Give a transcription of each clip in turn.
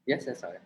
Yes, yes, sorry.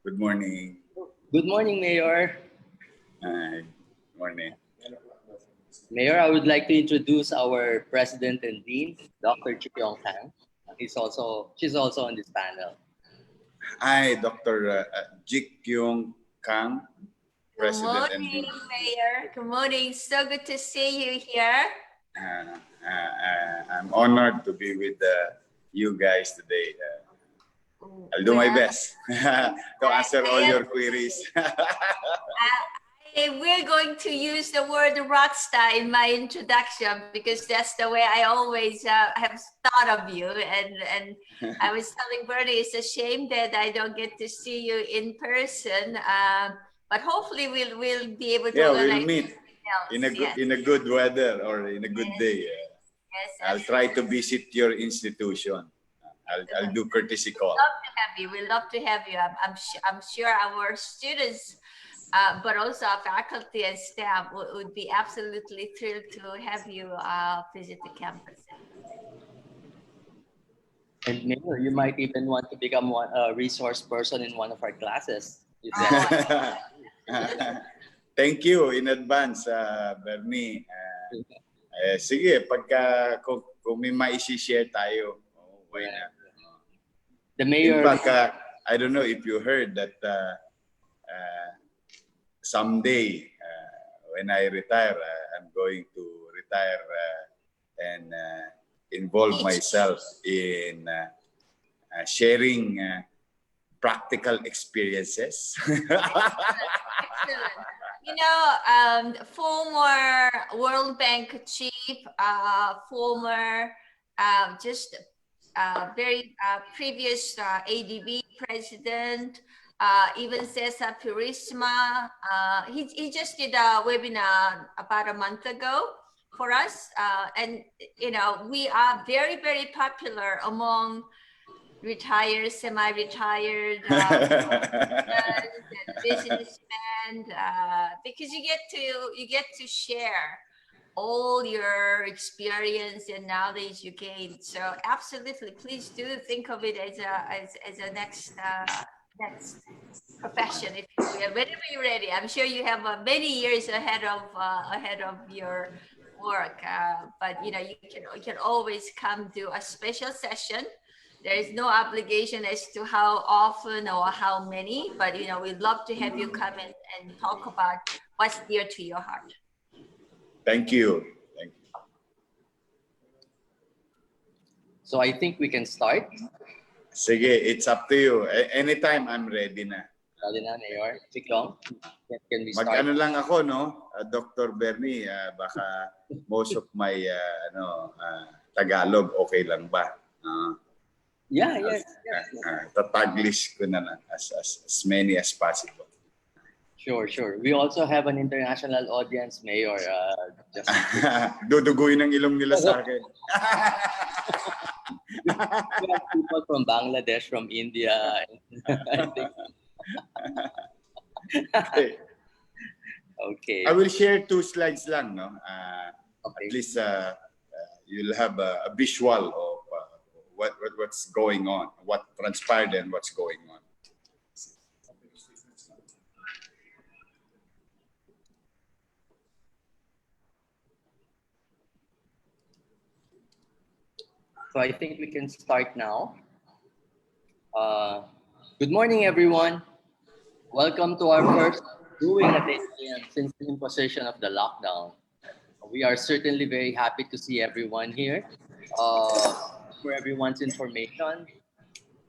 Good morning. Good morning, Mayor. Hi. Morning. Mayor, I would like to introduce our President and Dean, Dr. Jikyeong Kang. She's also on this panel. Hi, Dr. Jikyeong Kang, President and Dean. Good morning, Mayor. Good morning. So good to see you here. I'm honored to be with you guys today. I'll do my best to answer all your queries. We're going to use the word rock star in my introduction because that's the way I always have thought of you. And I was telling Bernie, it's a shame that I don't get to see you in person. But hopefully we'll be able to. Yeah, we'll meet in a good weather or in a good day. Yes, I'll try to visit your institution. I'll do courtesy call. We'd love to have you. We'd love to have you. I'm sure our students, but also our faculty and staff would be absolutely thrilled to have you visit the campus. And Mayor, you might even want to become a resource person in one of our classes. Thank you in advance, Bernie. Sige, kung may ma-share tayo, why not? The Mayor. In fact, I don't know if you heard that someday when I retire, I'm going to retire and involve myself in sharing practical experiences. Excellent. You know, former World Bank chief, former very previous ADB president, even Cesar Purisma. He just did a webinar about a month ago for us. And, you know, we are very, very popular among retired, semi-retired businessmen, because you get to share all your experience and knowledge you gain. So absolutely, please do think of it as a next profession, if you will. Whenever you're ready, I'm sure you have many years ahead of your work. But you know, you can always come to a special session. There is no obligation as to how often or how many, but you know, we'd love to have you come in and talk about what's dear to your heart. Thank you. Thank you. So I think we can start. Sige, it's up to you. Anytime I'm ready na. Ready na, Mayor. Jikyeong, can we start? Mag-ano lang ako, no? Dr. Bernie, baka most of my Tagalog okay lang ba? Yes. Tataglish ko na lang as many as possible. Sure. We also have an international audience, Mayor. Duduguin ang ilong nila sa akin. We have people from Bangladesh, from India. Okay. I will share 2 slides lang, no? Okay. At least you'll have a visual of what's going on, what transpired and what's going on. So I think we can start now. Good morning, everyone. Welcome to our first Brewing AIM since the imposition of the lockdown. We are certainly very happy to see everyone here. For everyone's information,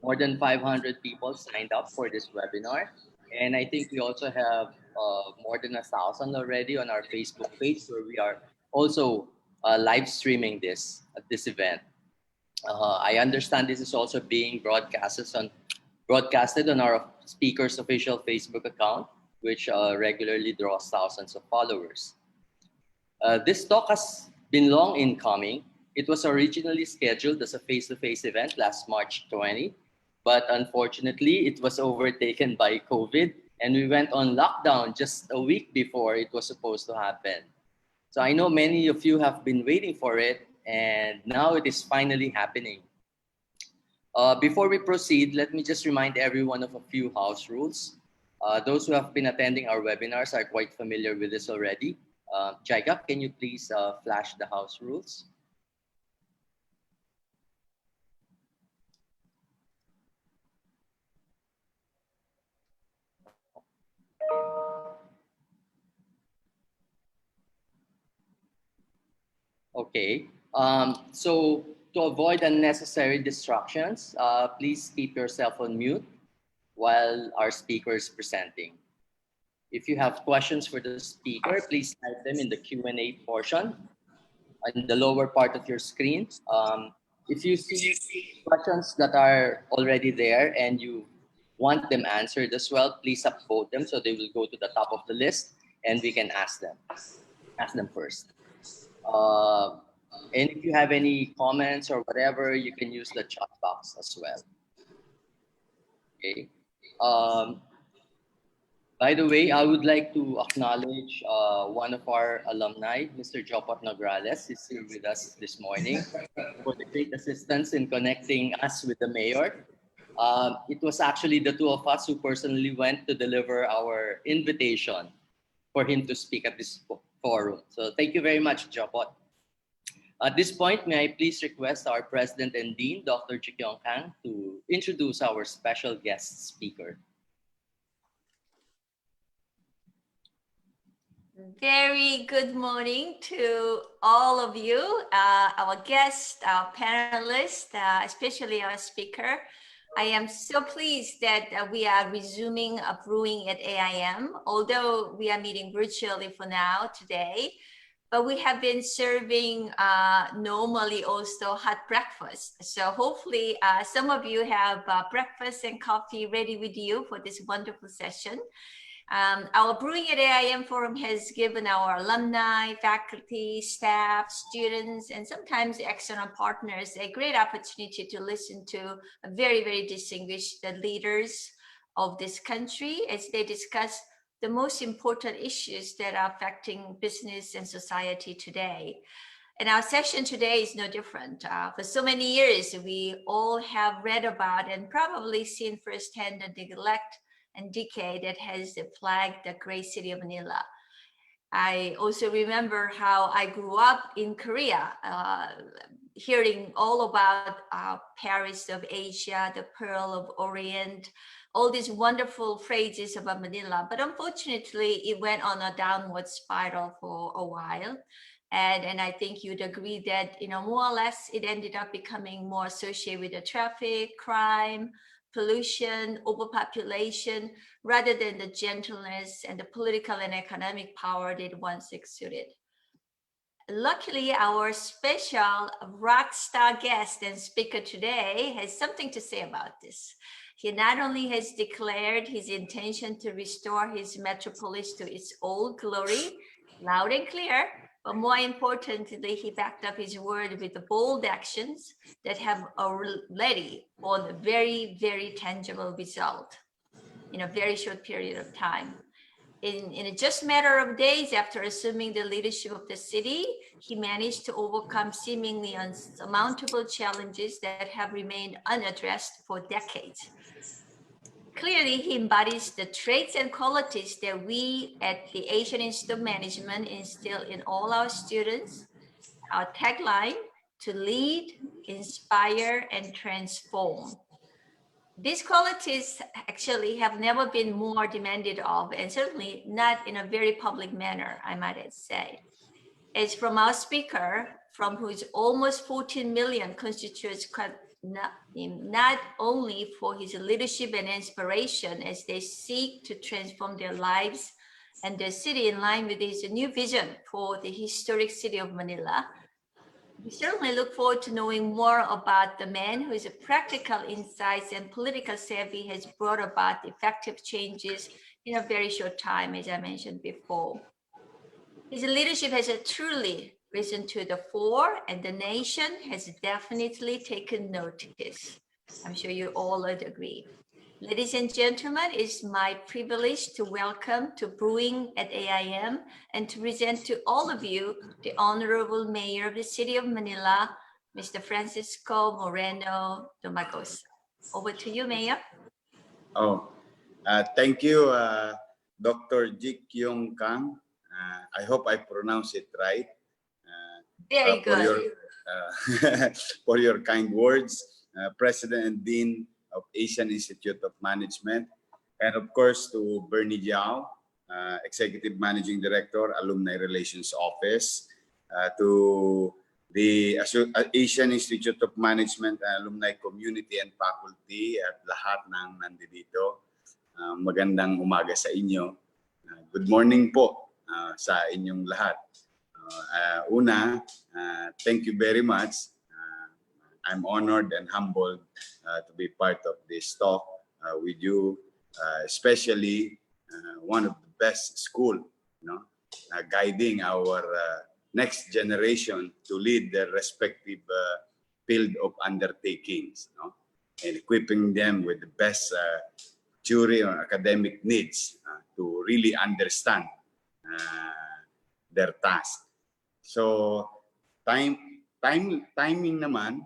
more than 500 people signed up for this webinar. And I think we also have more than 1,000 already on our Facebook page where we are also live streaming this event. I understand this is also being broadcasted on our speaker's official Facebook account, which regularly draws thousands of followers. This talk has been long in coming. It was originally scheduled as a face-to-face event last March 20, but unfortunately, it was overtaken by COVID, and we went on lockdown just a week before it was supposed to happen. So I know many of you have been waiting for it, and now it is finally happening. Before we proceed, let me just remind everyone of a few house rules. Those who have been attending our webinars are quite familiar with this already. Jaika, can you please flash the house rules? Okay. So to avoid unnecessary distractions, please keep yourself on mute while our speaker is presenting. If you have questions for the speaker, please type them in the Q&A portion on the lower part of your screen. If you see questions that are already there and you want them answered as well, please upvote them so they will go to the top of the list and we can ask them first. And if you have any comments or whatever, you can use the chat box as well. Okay. By the way, I would like to acknowledge one of our alumni, Mr. Jopot Nograles, is here with us this morning for the great assistance in connecting us with the mayor. It was actually the two of us who personally went to deliver our invitation for him to speak at this forum. So thank you very much, Jopot. At this point, may I please request our President and Dean, Dr. Jikyeong Kang, to introduce our special guest speaker. Very good morning to all of you, our guests, our panelists, especially our speaker. I am so pleased that we are resuming a brewing at AIM, although we are meeting virtually for now today. But we have been serving normally also hot breakfast. So hopefully some of you have breakfast and coffee ready with you for this wonderful session. Our Brewing at AIM forum has given our alumni, faculty, staff, students, and sometimes external partners a great opportunity to listen to very, very distinguished leaders of this country as they discuss the most important issues that are affecting business and society today. And our session today is no different. For so many years, we all have read about and probably seen firsthand the neglect and decay that has plagued the great city of Manila. I also remember how I grew up in Korea, hearing all about Paris of Asia, the Pearl of Orient, all these wonderful phrases about Manila. But unfortunately, it went on a downward spiral for a while. And I think you'd agree that, more or less, it ended up becoming more associated with the traffic, crime, pollution, overpopulation, rather than the gentleness and the political and economic power that once exuded. Luckily, our special rock star guest and speaker today has something to say about this. He not only has declared his intention to restore his metropolis to its old glory, loud and clear, but more importantly, he backed up his word with the bold actions that have already won a very, very tangible result in a very short period of time. In a just matter of days after assuming the leadership of the city, he managed to overcome seemingly unsurmountable challenges that have remained unaddressed for decades. Clearly, he embodies the traits and qualities that we at the Asian Institute of Management instill in all our students. Our tagline, to lead, inspire, and transform. These qualities actually have never been more demanded of, and certainly not in a very public manner, I might say. As from our speaker, from whose almost 14 million constituents, not only for his leadership and inspiration as they seek to transform their lives and their city in line with his new vision for the historic city of Manila. We certainly look forward to knowing more about the man whose practical insights and political savvy has brought about effective changes in a very short time, as I mentioned before. His leadership has truly risen to the fore, and the nation has definitely taken notice. I'm sure you all would agree. Ladies and gentlemen, it's my privilege to welcome to Brewing at AIM and to present to all of you the Honorable Mayor of the City of Manila, Mr. Francisco Moreno Dumagosa. Over to you, Mayor. Oh, thank you, Dr. Jikyeong Kang. I hope I pronounce it right. Very For your, good. for your kind words, President and Dean of Asian Institute of Management, and of course to Bernie Jiao, Executive Managing Director, Alumni Relations Office, to the Asian Institute of Management, Alumni Community and Faculty at lahat ng nandito. Magandang umaga sa inyo. Good morning po sa inyong lahat. Thank you very much. I'm honored and humbled to be part of this talk with you, especially one of the best school, guiding our next generation to lead their respective field of undertakings, and equipping them with the best theory or academic needs to really understand their task. So timing naman,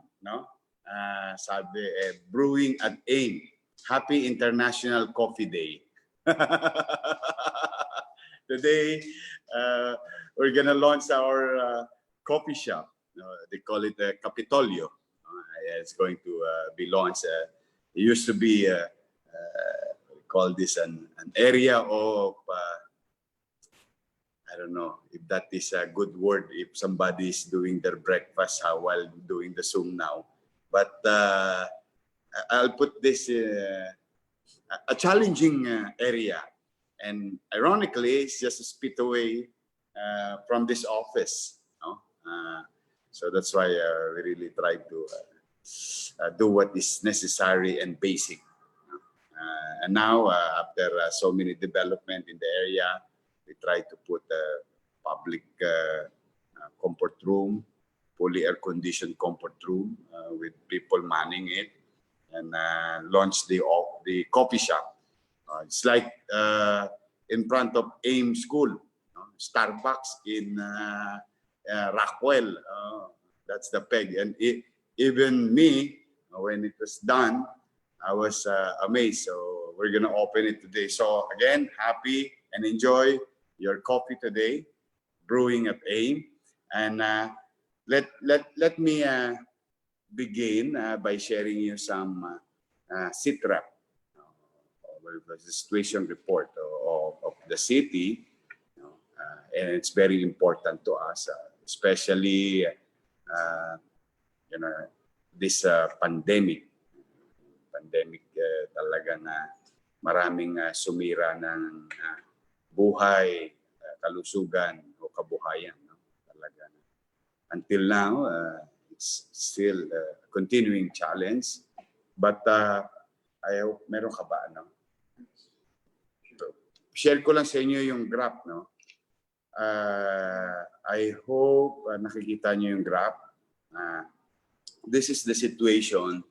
sabi Brewing at AIM, Happy International Coffee Day. Today we're gonna launch our coffee shop. They call it Capitolio. It's going to be launched. It used to be we call this an area of I don't know if that is a good word if somebody is doing their breakfast while doing the Zoom now. But I'll put this a challenging area. And ironically, it's just a spit away from this office. So that's why we really try to do what is necessary and basic. And now, after so many development in the area, we try to put a public comfort room, fully air-conditioned comfort room with people manning it, and launch the coffee shop. It's like in front of AIM School, Starbucks in Rockwell. That's the peg. And even me, when it was done, I was amazed. So we're going to open it today. So again, happy and enjoy your coffee today, Brewing at AIM. And let me begin by sharing you some SITREP, the situation report of the city. And it's very important to us, especially this pandemic talaga na maraming sumira ng buhay, kalusugan o kabuhayan, talaga. Until now, it's still a continuing challenge, but I hope meron ka ba, share ko lang sa inyo yung graph, I hope nakikita nyo yung graph. This is the situation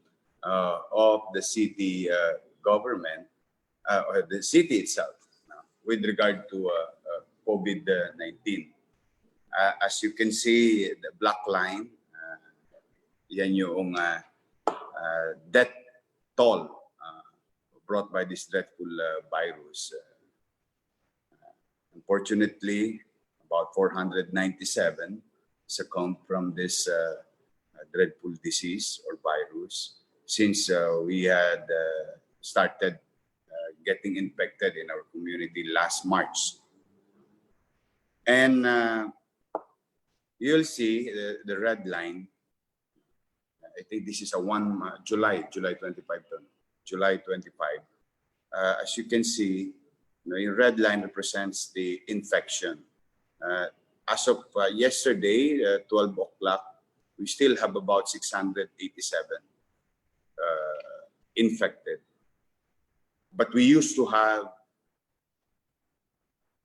of the city government, or the city itself, with regard to COVID-19. As you can see, the black line, yan yung death toll brought by this dreadful virus. Unfortunately, about 497 succumbed from this dreadful disease or virus. since we had started getting infected in our community last March. And you'll see the red line. I think this is a July 25, July 25. As you can see, your red line represents the infection. As of yesterday, 12 o'clock, we still have about 687 infected. But we used to have,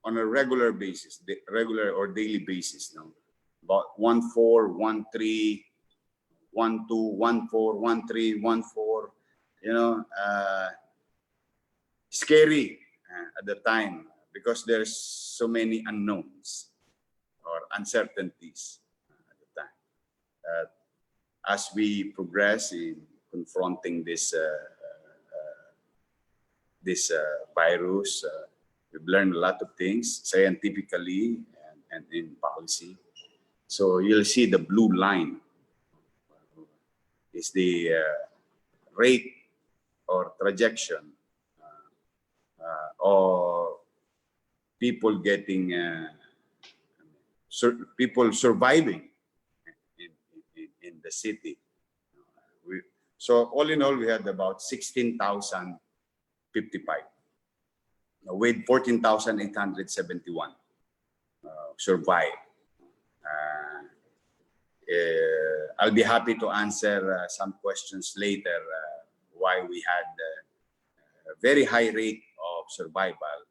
on a regular basis, regular or daily basis now, about 14, 13, 12, 14, 13, 14, you know, scary at the time because there's so many unknowns or uncertainties at the time. As we progress in confronting this virus, we've learned a lot of things scientifically and in policy. So you'll see the blue line is the rate or trajectory or people getting, people surviving in the city. So all in all, we had about 16,055 with 14,871 survive. I'll be happy to answer some questions later why we had a very high rate of survival.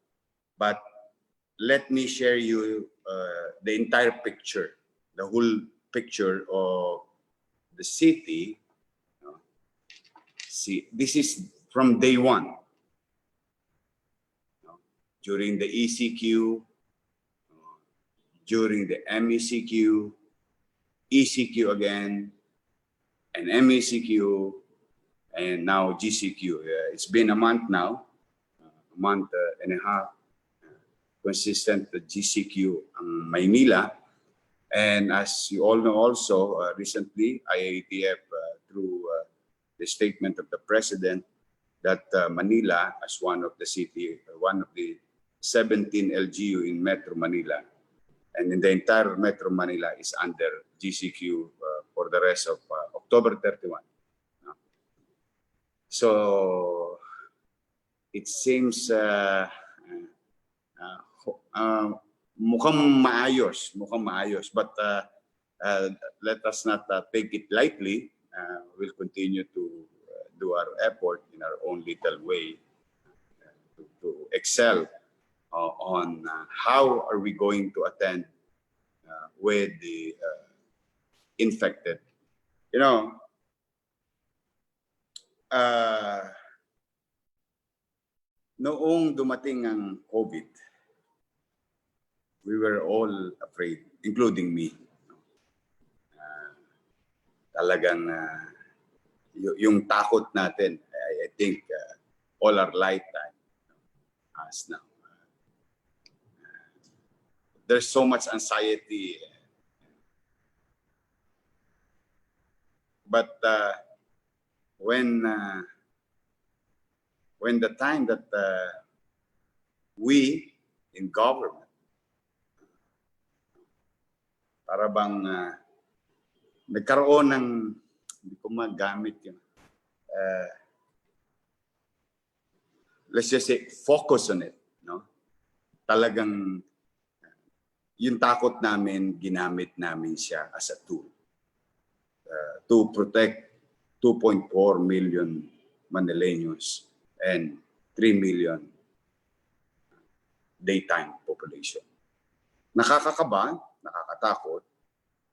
But let me share you the entire picture, the whole picture of the city. See, this is from day one. During the ECQ, during the MECQ, ECQ again, and MECQ, and now GCQ. It's been a month now, a month and a half, consistent GCQ Maynila. And as you all know also, recently, IATF, through the statement of the President, that Manila, as one of the 17 LGU in Metro Manila, and in the entire Metro Manila is under GCQ for the rest of October 31. So it seems mukhang maayos, but let us not take it lightly. We'll continue to do our effort in our own little way to excel on how are we going to attend with the infected. You know, noong dumating ang COVID, we were all afraid, including me. Talagang yung takot natin, I think all our lifetime has now. There's so much anxiety. But when the time that we in government, para bang nagkaroon ng, hindi ko magamit yun, let's just say, focus on it. No? Talagang yung takot namin, ginamit namin siya as a tool to protect 2.4 million Manileños and 3 million daytime population. Nakakakaba, nakakatakot,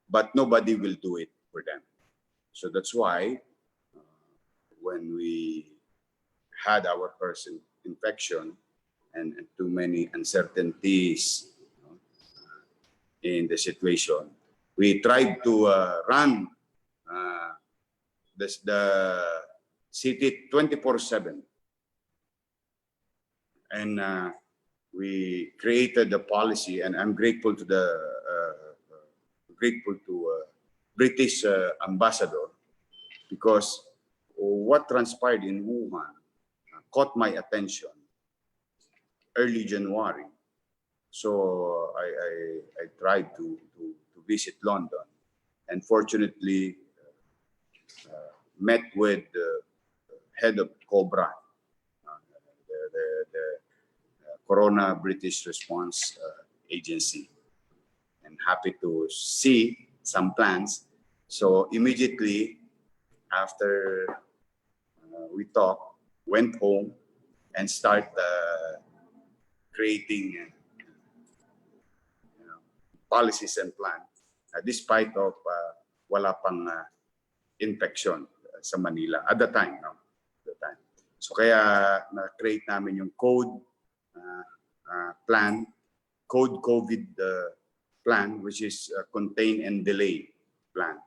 but nobody will do it for them. So that's why when we had our first infection and too many uncertainties in the situation, we tried to run the city 24/7, and we created the policy. And I'm grateful to the British ambassador, because what transpired in Wuhan caught my attention early January. So I tried to visit London, and fortunately met with the head of COBRA, the Corona British Response Agency, and happy to see some plans. So immediately after we talked, went home and start creating policies and plans, despite of wala pang infection sa Manila at the time. No? At the time. So kaya na-create namin yung code plan, code COVID plan, which is contain and delay plan.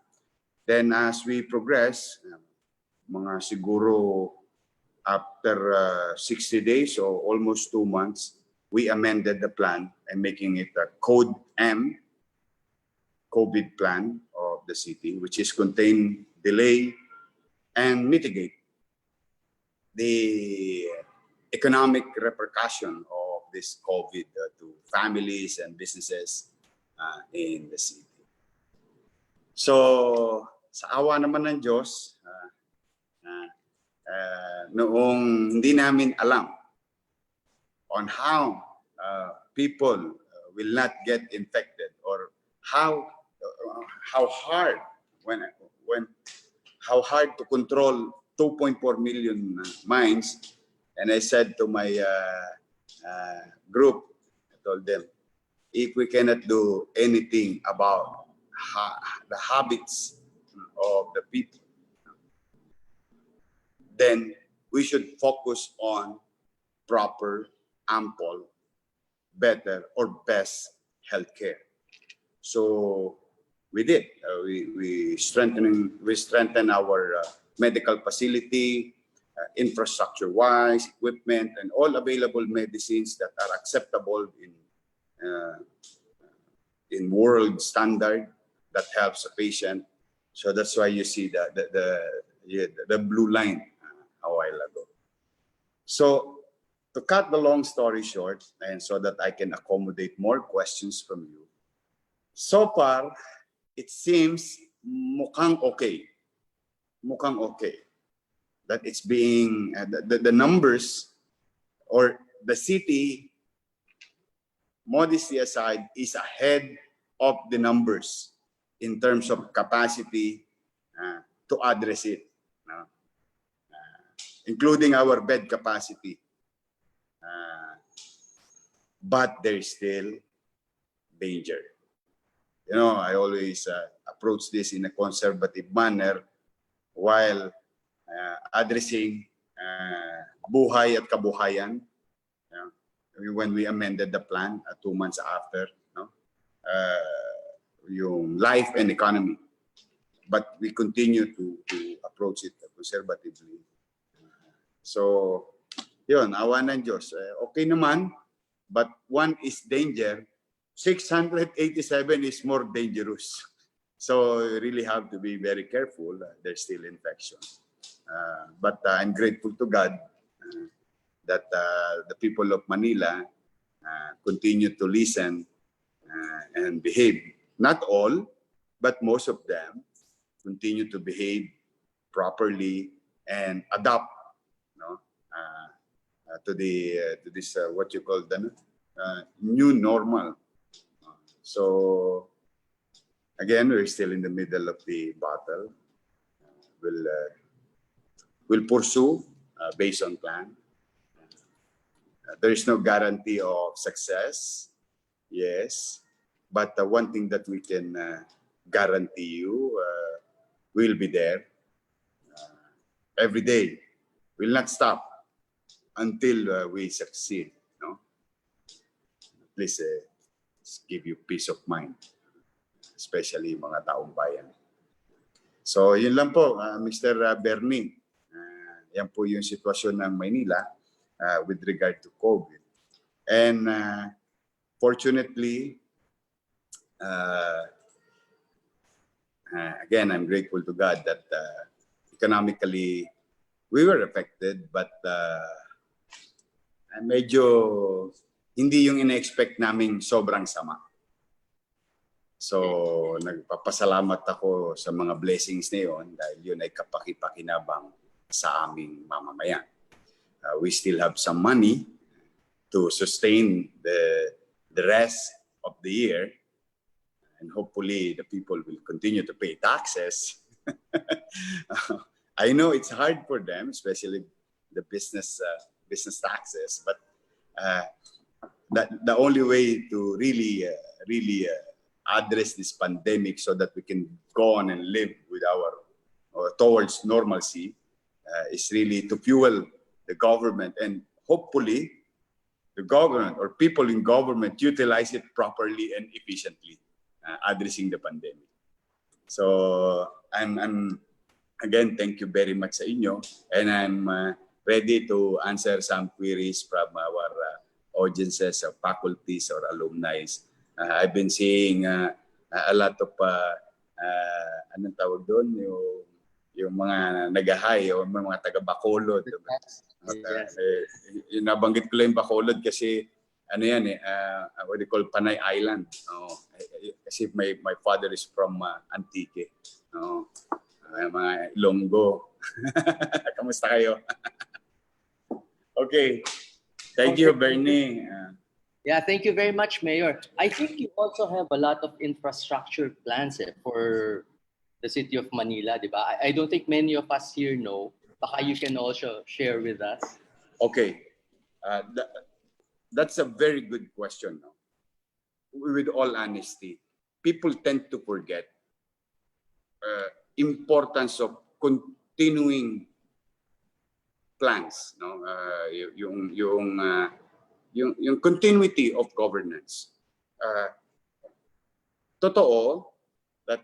Then as we progress, mga siguro after 60 days or almost 2 months, we amended the plan and making it a Code M, COVID plan of the city, which is contain, delay, and mitigate the economic repercussion of this COVID to families and businesses in the city. So, sa awa naman ng Diyos, noong hindi namin alam on how people will not get infected or how hard how hard to control 2.4 million minds. And I said to my group, I told them, if we cannot do anything about the habits of the people, then we should focus on proper, ample, better, or best healthcare. So we did. We strengthen our medical facility, infrastructure-wise, equipment, and all available medicines that are acceptable in world standard that helps a patient. So that's why you see the blue line a while ago. So to cut the long story short, and so that I can accommodate more questions from you, so far it seems mukhang okay. Mukhang okay. That it's being, the numbers or the city, modesty aside, is ahead of the numbers in terms of capacity to address it, including our bed capacity. But there is still danger. You know, I always approach this in a conservative manner while addressing buhay at kabuhayan. When we amended the plan 2 months after, yung life and economy. But we continue to approach it conservatively. So, yun, awa ng Diyos. Okay naman, but one is danger. 687 is more dangerous. So, you really have to be very careful. There's still infection. But I'm grateful to God that the people of Manila continue to listen and behave. Not all, but most of them continue to behave properly and adapt, to this what you call the new normal. So again, we're still in the middle of the battle. We'll pursue based on plan. There is no guarantee of success, yes, but one thing that we can guarantee you, we'll be there every day. We'll not stop until we succeed. Please give you peace of mind, especially mga taong bayan. So yun lang po, Mr. Bernie. Yan po yung sitwasyon ng Maynila with regard to COVID. And fortunately, again, I'm grateful to God that economically we were affected, but medyo hindi yung ina-expect naming sobrang sama. So, nagpapasalamat ako sa mga blessings na yun dahil yun ay kapaki-pakinabang sa aming mamamayan. We still have some money to sustain the rest of the year, and hopefully the people will continue to pay taxes. I know it's hard for them, especially the business taxes, but the only way to really address this pandemic so that we can go on and live with towards normalcy is really to fuel the government, and hopefully the government or people in government utilize it properly and efficiently, addressing the pandemic. So I'm again, thank you very much sa inyo, and I'm ready to answer some queries from our audiences, faculties or alumni. I've been seeing a lot of anong tawag doon, yung mga nagahay o mga taga-Bacolod. Yes. Yung nabanggit ko lang yung Bacolod kasi ano yan what they call Panay Island. Kasi my father is from Antique. Mga Ilonggo. Kamusta kayo? Okay. Thank you, Bernie. Yeah, thank you very much, Mayor. I think you also have a lot of infrastructure plans for the city of Manila, di ba? I don't think many of us here know. Baka you can also share with us. Okay. That's a very good question. No? With all honesty, people tend to forget importance of continuing plans, no? Yung continuity of governance. Totoo that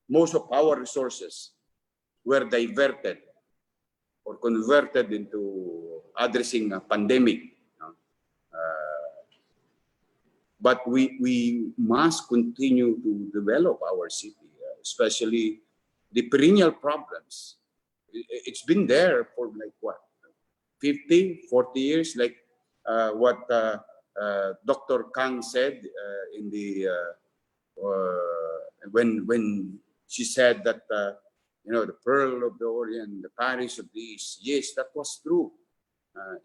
most of our resources were diverted or converted into addressing a pandemic. But we must continue to develop our city, especially the perennial problems. It's been there for like what, 50, 40 years, like what Dr. Kang said in the when she said that the Pearl of the Orient, the Paris of the East. Yes, that was true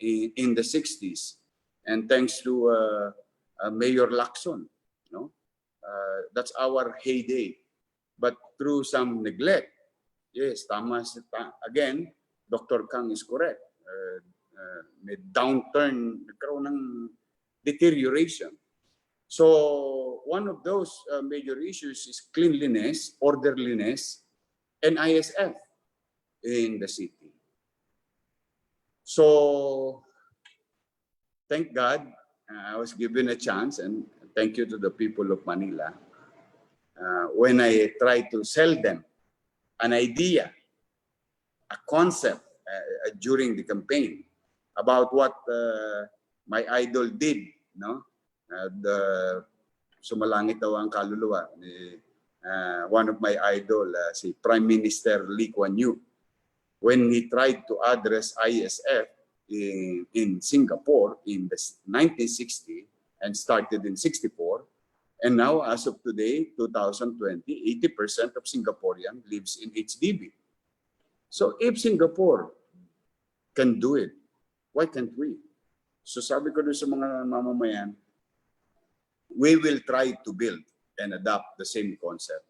in the 60s, and thanks to Mayor Lacson, that's our heyday. But through some neglect, yes, again, Dr. Kang is correct. May downturn, nagkaroon ng deterioration. So one of those major issues is cleanliness, orderliness, and ISF in the city. So thank God I was given a chance, and thank you to the people of Manila. When I tried to sell them an idea, a concept during the campaign about what my idol did, sumalangit daw ang kaluluwa ni one of my idol, si Prime Minister Lee Kuan Yew, when he tried to address ISF in Singapore in the 1960 and started in 64. And now, as of today, 2020, 80% of Singaporean lives in HDB. So if Singapore can do it, why can't we? So sabi ko doon sa mga mamamayan, we will try to build and adopt the same concept.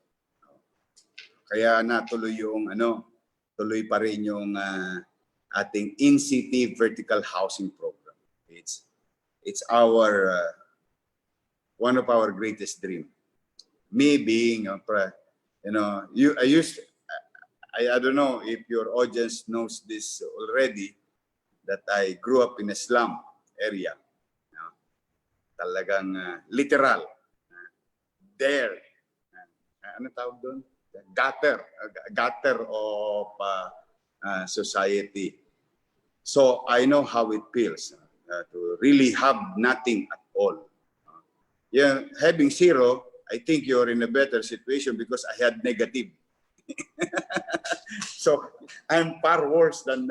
Kaya natuloy yung tuloy pa rin yung ating in-city vertical housing program. It's our one of our greatest dream. Me being I don't know if your audience knows this already, that I grew up in a slum area. Talagang literal. There. Ano tawag doon? Gutter of society. So I know how it feels to really have nothing at all. Having zero, I think you're in a better situation because I had negative. So I'm far worse than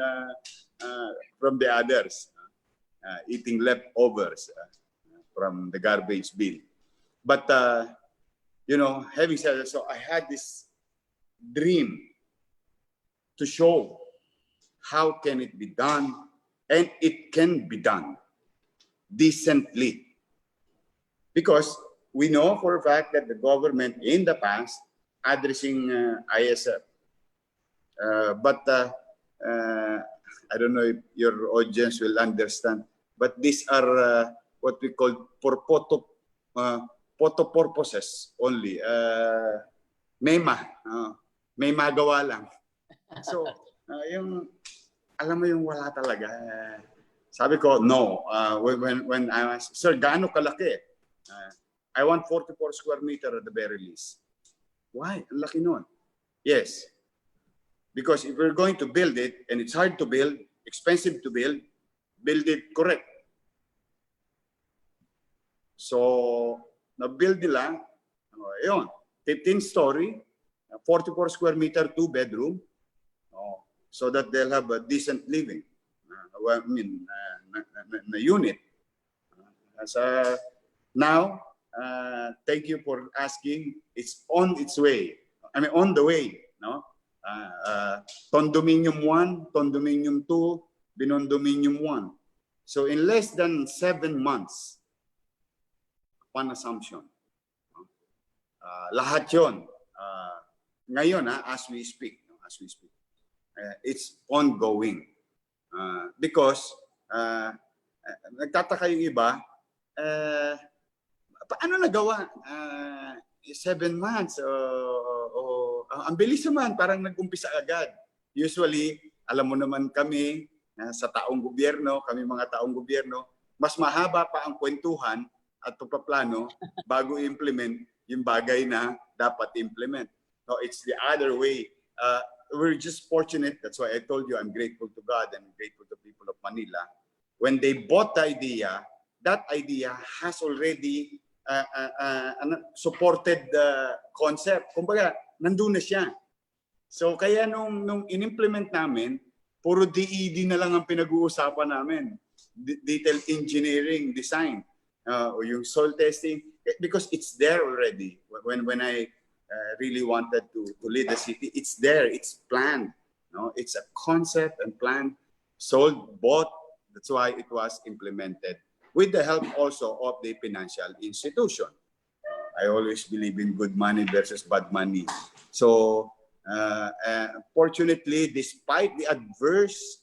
from the others, eating leftovers from the garbage bin. But you know, having said that, so I had this dream to show how can it be done, and it can be done decently. Because we know for a fact that the government in the past addressing ISF, but I don't know if your audience will understand, but these are what we call for photo purposes only. May magawa lang. So, yung, alam mo yung wala talaga. Sabi ko, no. When I was, sir, gaano kalaki? I want 44 square meter at the very least. Why? Ang laki nun. Yes. Because if we're going to build it, and it's hard to build, expensive to build it correct. So, na-build nila, ayun, 15-story, 44 square meter, 2-bedroom, so that they'll have a decent living. I mean, na unit. Now, thank you for asking. It's on its way. I mean, on the way. No? Condominium 1, Condominium 2, Binondominium 1. So in less than 7 months, one assumption. Lahat yun. Ngayon, as we speak, it's ongoing. Because nagtataka yung iba, paano nagawa? 7 months. Ang bilis naman, parang nag-umpisa agad. Usually, alam mo naman kami, sa taong gobyerno, kami mga taong gobyerno, mas mahaba pa ang kwentuhan at pagpaplano bago i-implement yung bagay na dapat implement. So it's the other way. We're just fortunate. That's why I told you I'm grateful to God and grateful to the people of Manila. When they bought the idea, that idea has already supported the concept. Kumbaga, nandun na siya. So kaya nung in-implement namin, puro DED na lang ang pinag-uusapan namin. Detailed engineering, design, yung soil testing, because it's there already. When I really wanted to lead the city, it's there, it's planned. No? It's a concept and planned, sold, bought. That's why it was implemented with the help also of the financial institution. I always believe in good money versus bad money. So, fortunately, despite the adverse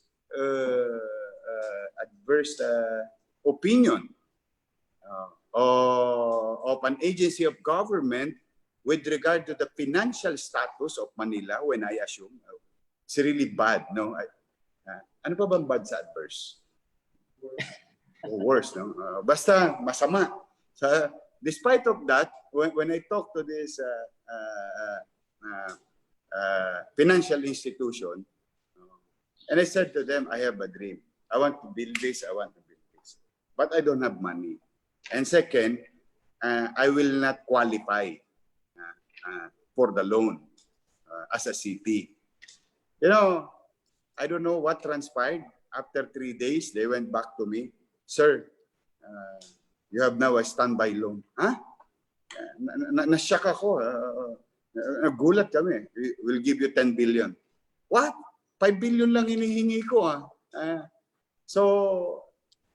opinion of an agency of government with regard to the financial status of Manila, when I assume it's really bad, no? Ano pa bang bad sa adverse? Worse, no? Basta masama. So, despite of that, when I talk to this financial institution, and I said to them, I have a dream. I want to build this, I want to build this. But I don't have money. And second, I will not qualify for the loan as a city. You know, I don't know what transpired. After 3 days, they went back to me. Sir, you have now a standby loan. Huh? Na-shock ako. Nagulat kami. We'll give you 10 billion. What? 5 billion lang hinihingi ko. So,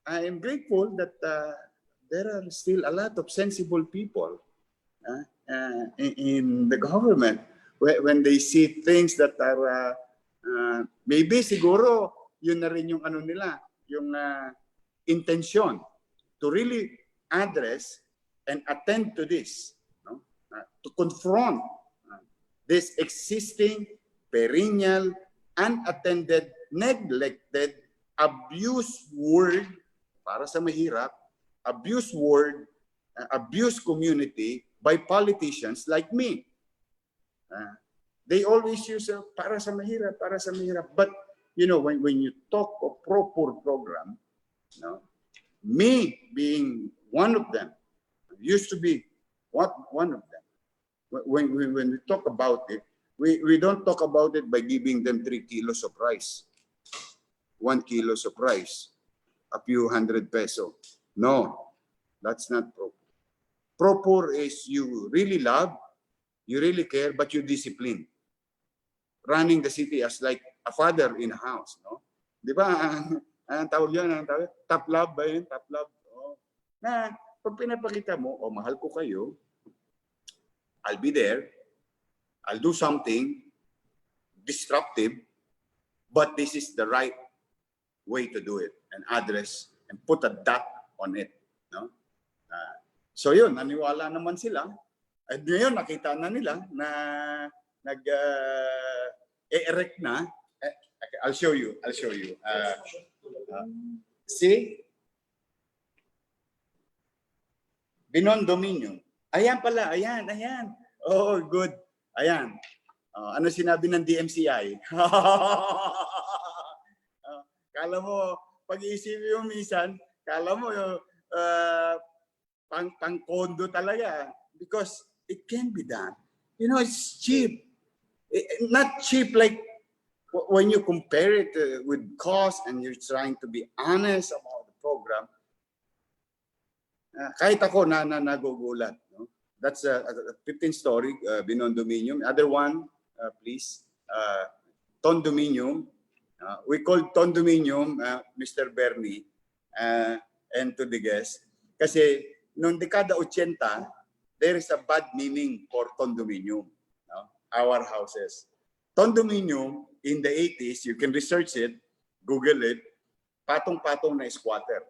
I am grateful that there are still a lot of sensible people in the government when they see things that are maybe siguro yun na rin yung ano nila, yung intention to really address and attend to this, no? To confront this existing perennial, unattended, neglected, abused word para sa mahirap, abused word, abused community by politicians like me. They always use para sa mahirap, para sa mahirap. But you know, when you talk of proper program, you know, me being one of them, used to be one of them. When we talk about it, We don't talk about it by giving them 3 kilos of rice, 1 kilo of rice, a few hundred peso. No, that's not proper. Proper is you really love, you really care, but you discipline. Running the city as like a father in a house, no? Di ba? Anong tawag yun? Anong tawag? Top love ba yun? Top love. Oh. Na, pag pinapakita mo, oh, mahal ko kayo, I'll be there, I'll do something disruptive, but this is the right way to do it and address and put a dot on it, no? So yun, naniwala naman sila. At ngayon, nakita na nila na nag-erect na. Okay, I'll show you. See? Binon-dominion. Ayan pala, ayan. Oh, good. Ayan. Ano sinabi ng DMCI? Kala mo, pag-iisipin mo minsan, kala mo pang-kondo talaga. Because it can be done. You know, it's cheap. Not cheap like when you compare it with cost and you're trying to be honest about the program. Kahit ako nagugulat. No? That's a 15-story binon-dominium. Other one, please. Condominium. We call condominium, Mr. Bernie, and to the guests. Kasi noong dekada 80, there is a bad meaning for condominium. No? Our houses. Condominium in the 80s, you can research it, Google it, patong-patong na squatter.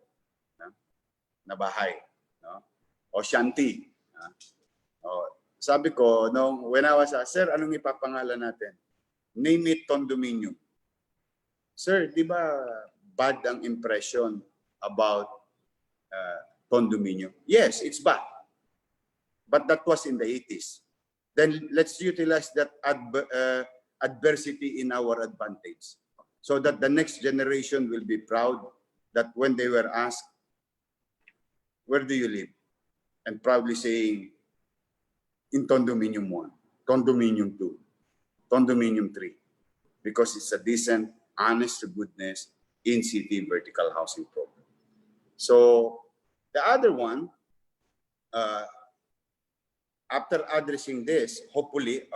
Na bahay. No? O shanty. Sabi ko, when I was asked, sir, anong ipapangalan natin? Name it condominium. Sir, di ba bad ang impression about condominium? Yes, it's bad. But that was in the 80s. Then let's utilize that adversity in our advantage so that the next generation will be proud that when they were asked, where do you live? And proudly saying, in condominium 1, condominium 2, condominium 3, because it's a decent, honest to goodness in-city vertical housing program. So the other one, after addressing this, hopefully,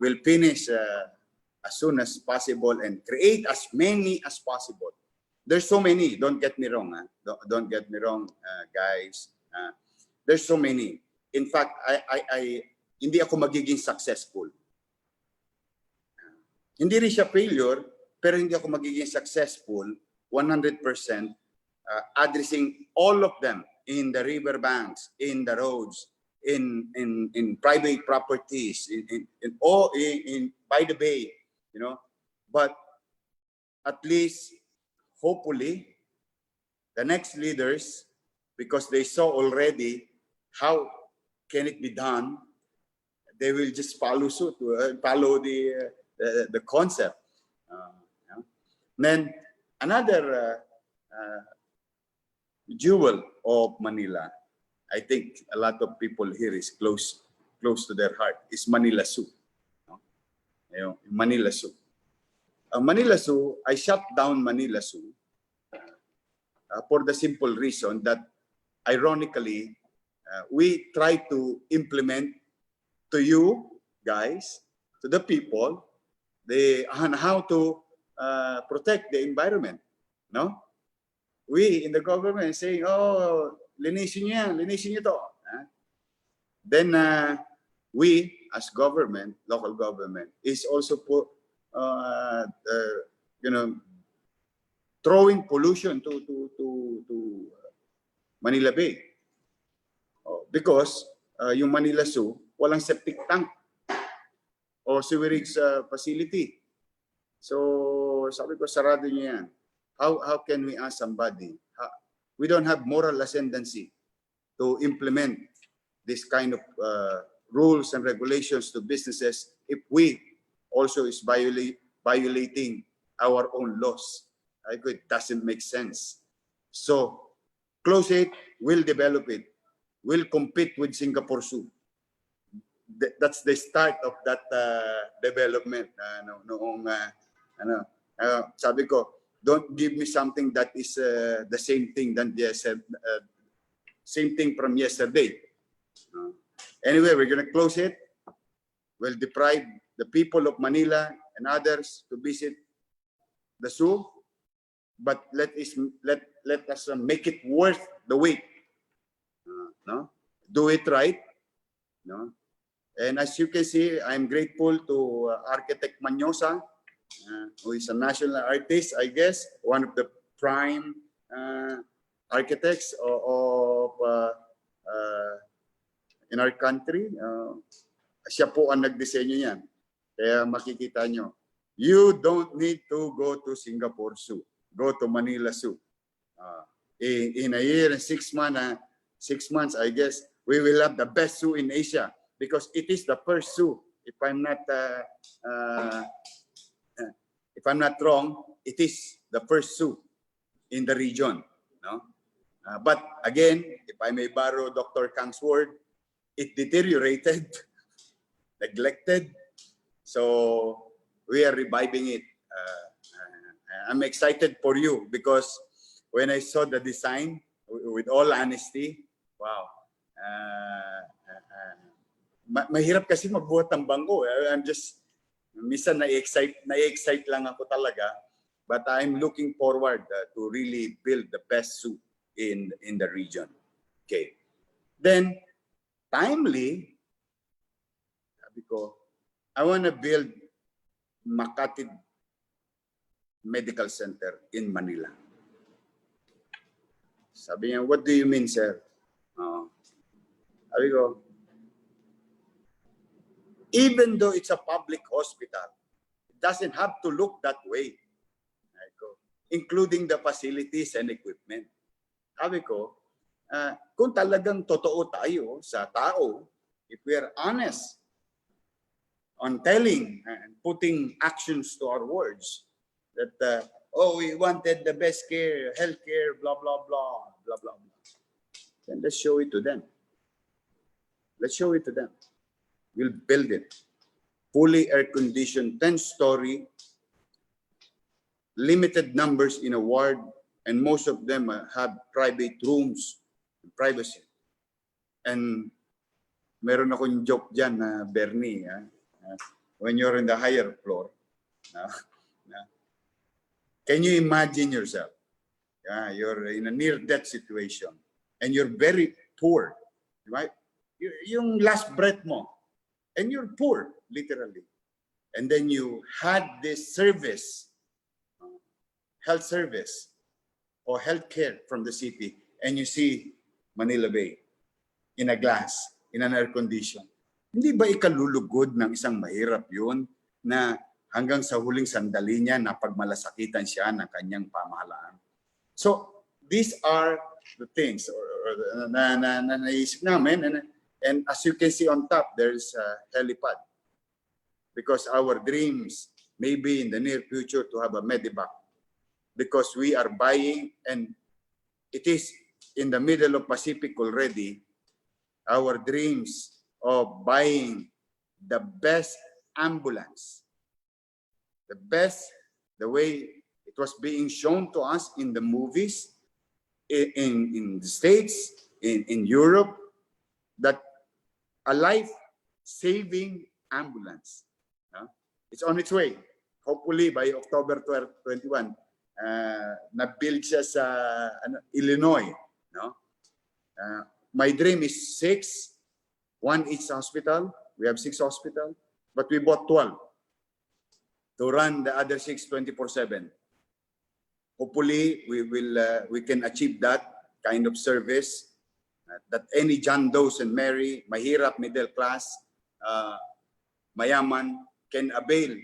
we'll finish as soon as possible and create as many as possible. There's so many. Don't get me wrong. Don't get me wrong, guys. There's so many. In fact, hindi ako magiging successful. Hindi rin siya failure, pero hindi ako magiging successful 100% addressing all of them in the riverbanks, in the roads, in private properties, in by the bay, you know. But at least, hopefully, the next leaders, because they saw already how can it be done, they will just follow suit, follow the concept. Then another jewel of Manila, I think a lot of people here is close to their heart, is Manila Zoo. You know, Manila Zoo. Manila Zoo, I shut down Manila Zoo for the simple reason that, ironically, we try to implement to you guys, to the people, on how to protect the environment. No? We in the government saying, oh, linisin niyo to. Then we as government, local government, is also throwing pollution to Manila Bay. Because yung Manila Zoo, walang septic tank o sewerage facility. So sabi ko, sarado niyo yan. How can we ask somebody? We don't have moral ascendancy to implement this kind of rules and regulations to businesses if we also is violating our own laws. It doesn't make sense. So close it, we'll develop it. We'll compete with Singapore Zoo. that's the start of that development. Sabi ko, don't give me something that is the same thing than same thing from yesterday. Anyway, we're going to close it. We'll deprive the people of Manila and others to visit the zoo, but let us make it worth the wait. No, do it right. No, and as you can see, I'm grateful to Architect Manyosa, who is a national artist, I guess, one of the prime architects of in our country. Siya po ang nagdisenyo niyan. Kaya makikita nyo, you don't need to go to Singapore Zoo. Go to Manila Zoo. In a year and 6 months, I guess, we will have the best zoo in Asia because it is the first zoo. If I'm not wrong, it is the first zoo in the region. No? But again, if I may borrow Dr. Kang's word, it deteriorated, neglected. So we are reviving it. I'm excited for you because when I saw the design, with all honesty, wow. Mahirap kasi magbuhat ng bangko. I'm just, minsan na-excite lang ako talaga. But I'm looking forward to really build the best zoo in the region. Okay. Then, timely, sabi ko, I want to build Makati Medical Center in Manila. Sabi niya, what do you mean, sir? Sabi ko, even though it's a public hospital, it doesn't have to look that way. Including the facilities and equipment. Sabi ko, kung talagang totoo tayo sa tao, if we are honest on telling and putting actions to our words, that, we wanted the best care, healthcare, blah, blah, blah, blah, blah, blah. Then let's show it to them. Let's show it to them. We'll build it. Fully air-conditioned, 10-story, limited numbers in a ward, and most of them have private rooms, privacy. And meron akong joke dyan na Bernie, when you're in the higher floor, can you imagine yourself? You're in a near-death situation and you're very poor, right? Yung last breath mo, and you're poor, literally. And then you had this service, health service or healthcare from the city, and you see Manila Bay in a glass, in an air condition. Hindi ba ikalulugod ng isang mahirap yun na hanggang sa huling sandali niya na pagmalasakitan siya ng kanyang pamahalaan? So these are the things na naisip namin, and as you can see on top, there's a helipad because our dreams may be in the near future to have a medevac, because we are buying, and it is in the middle of Pacific already, our dreams of buying the best ambulance, the way it was being shown to us in the movies, in the States, in Europe, that a life-saving ambulance. It's on its way. Hopefully by October 21, na-build siya sa Illinois. No? My dream is 6, 1 each hospital. We have 6 hospitals, but we bought 12 to run the other 6 24/7. Hopefully, we can achieve that kind of service that any John Doe and Mary, mahirap, middle class, mayaman, can avail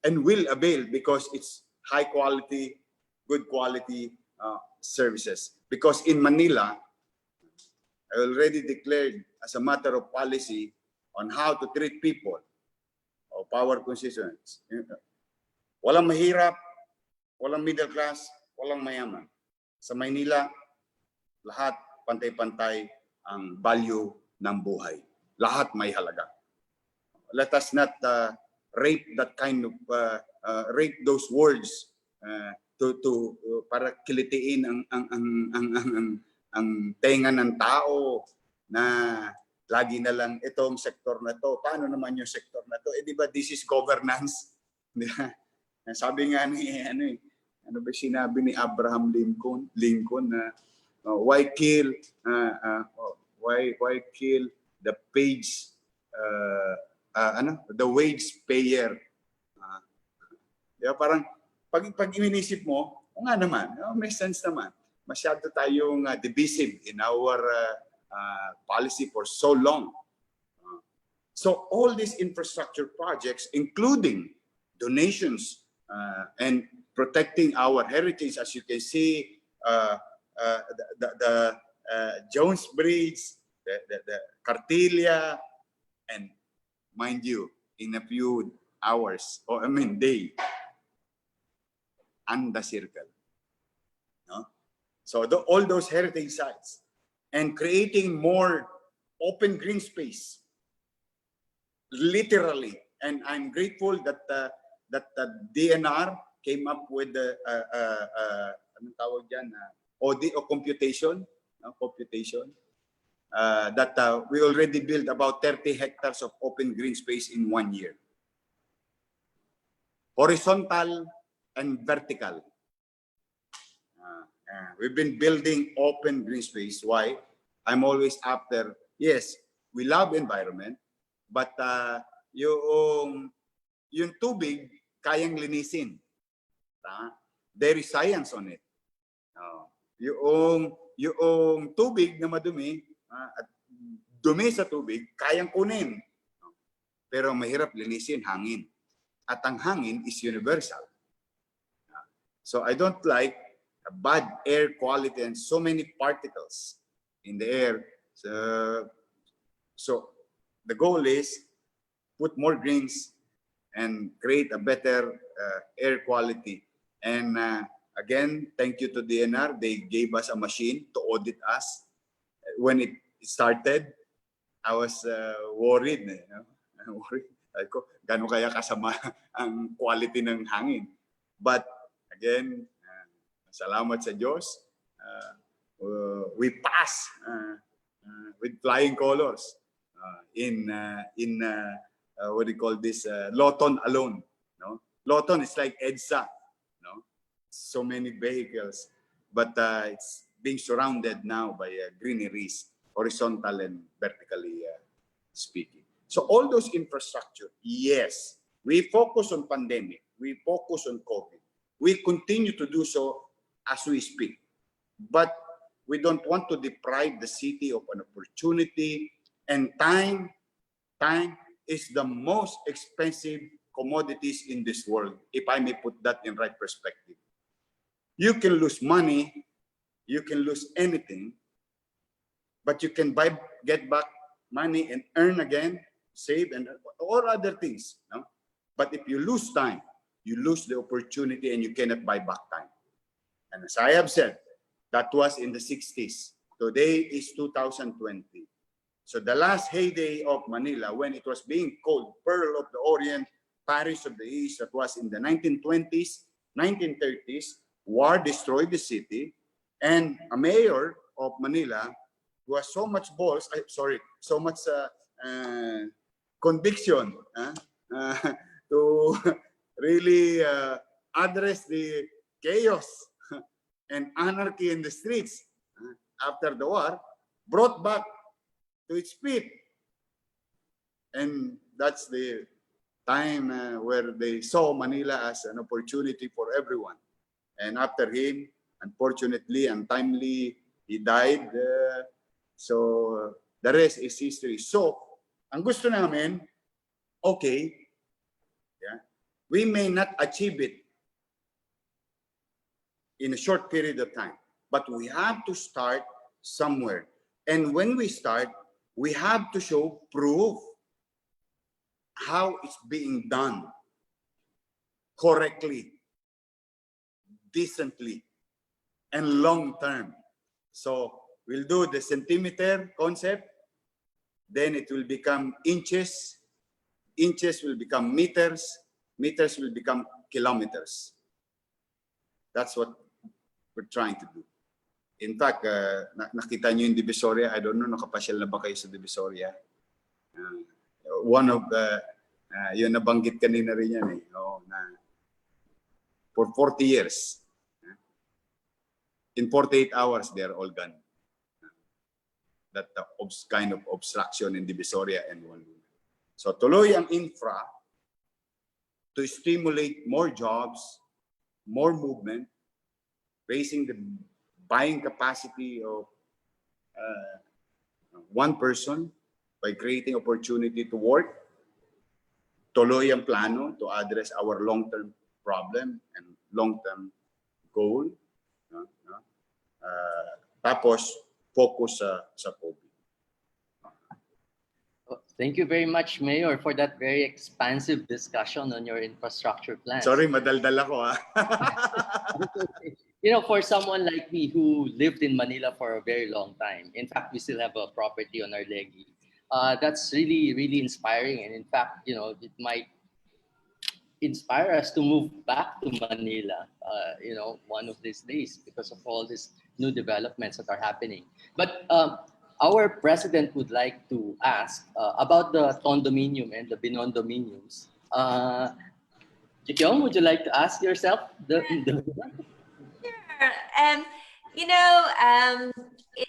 and will avail because it's high quality, good quality services. Because in Manila, I already declared as a matter of policy on how to treat people of our constituents. Walang mahirap, walang middle class, walang mayaman. Sa Maynila, lahat pantay-pantay ang value ng buhay. lahat may halaga. Let us not rape that kind of rape those words para kilitiin ang tenga ng tao na lagi na lang itong sektor na to. Paano naman yung sektor na to? Di ba this is governance? Sabi nga ni ano ba sinabi ni Abraham Lincoln na why kill the page the wage payer. Diba, parang pag inisip mo, nga naman, may sense naman. Masyado tayong divisive in our policy for so long. So all these infrastructure projects, including donations and protecting our heritage, as you can see, the Jones Bridge, the Cartilla, and mind you, in a few hours, day, and the circle. No? So all those heritage sites and creating more open green space, literally. And I'm grateful that the DNR came up with the anong tawag dyan, computation, that we already built about 30 hectares of open green space in 1 year. Horizontal and vertical. We've been building open green space. Why? I'm always after, yes, we love environment, but yung tubig, kayang linisin. There is science on it. Yung tubig na madumi, at dumi sa tubig, kayang kunin. Pero mahirap linisin, hangin. At ang hangin is universal. So I don't like a bad air quality and so many particles in the air. So the goal is put more greens and create a better air quality. And again, thank you to DNR. They gave us a machine to audit us. When it started, I was worried. Worried. Ko, gano'n kaya kasama ang quality ng hangin. But again, salamat sa Diyos. We pass with flying colors in what do you call this? Loton alone. No? Loton is like EDSA. No? So many vehicles. But it's being surrounded now by greeneries, horizontal and vertically speaking. So all those infrastructure, yes, we focus on pandemic, we focus on COVID. We continue to do so as we speak. But we don't want to deprive the city of an opportunity, and time is the most expensive commodities in this world, if I may put that in right perspective. You can lose money, you can lose anything, but you can get back money and earn again, save, and or other things. No? But if you lose time, you lose the opportunity and you cannot buy back time. And as I have said, that was in the 60s. Today is 2020. So the last heyday of Manila, when it was being called Pearl of the Orient, Paris of the East, that was in the 1920s, 1930s, war destroyed the city, and a mayor of Manila who has so much balls, so much conviction to really address the chaos and anarchy in the streets after the war, brought back to its feet. And that's the time where they saw Manila as an opportunity for everyone. And after him, unfortunately, untimely, he died. So the rest is history. So, ang gusto namin, okay, yeah, we may not achieve it in a short period of time, but we have to start somewhere. And when we start, we have to show proof how it's being done correctly, decently, and long term. So we'll do the centimeter concept, then it will become inches, inches will become meters, meters will become kilometers. That's what we're trying to do. In fact, nakita nyo yung Divisoria. I don't know, nakapasyal na ba kayo sa Divisoria? One of the, yun nabanggit kanina rin yan eh. Oh, na, for 40 years, in 48 hours, they're all gone. That kind of obstruction in Divisoria and one. So tuloy ang infra to stimulate more jobs, more movement, raising the buying capacity of one person by creating opportunity to work. Tuloy ang plano to address our long-term problem and long-term goal. Tapos, focus sa COVID. Thank you very much, Mayor, for that very expansive discussion on your infrastructure plans. Sorry, madaldal ako ha. You know, for someone like me who lived in Manila for a very long time, in fact, we still have a property on our legi. That's really, really inspiring. And in fact, you know, it might inspire us to move back to Manila, you know, one of these days because of all these new developments that are happening. But our president would like to ask about the condominium and the binondominiums. Jikyeong, would you like to ask yourself? Sure. You know,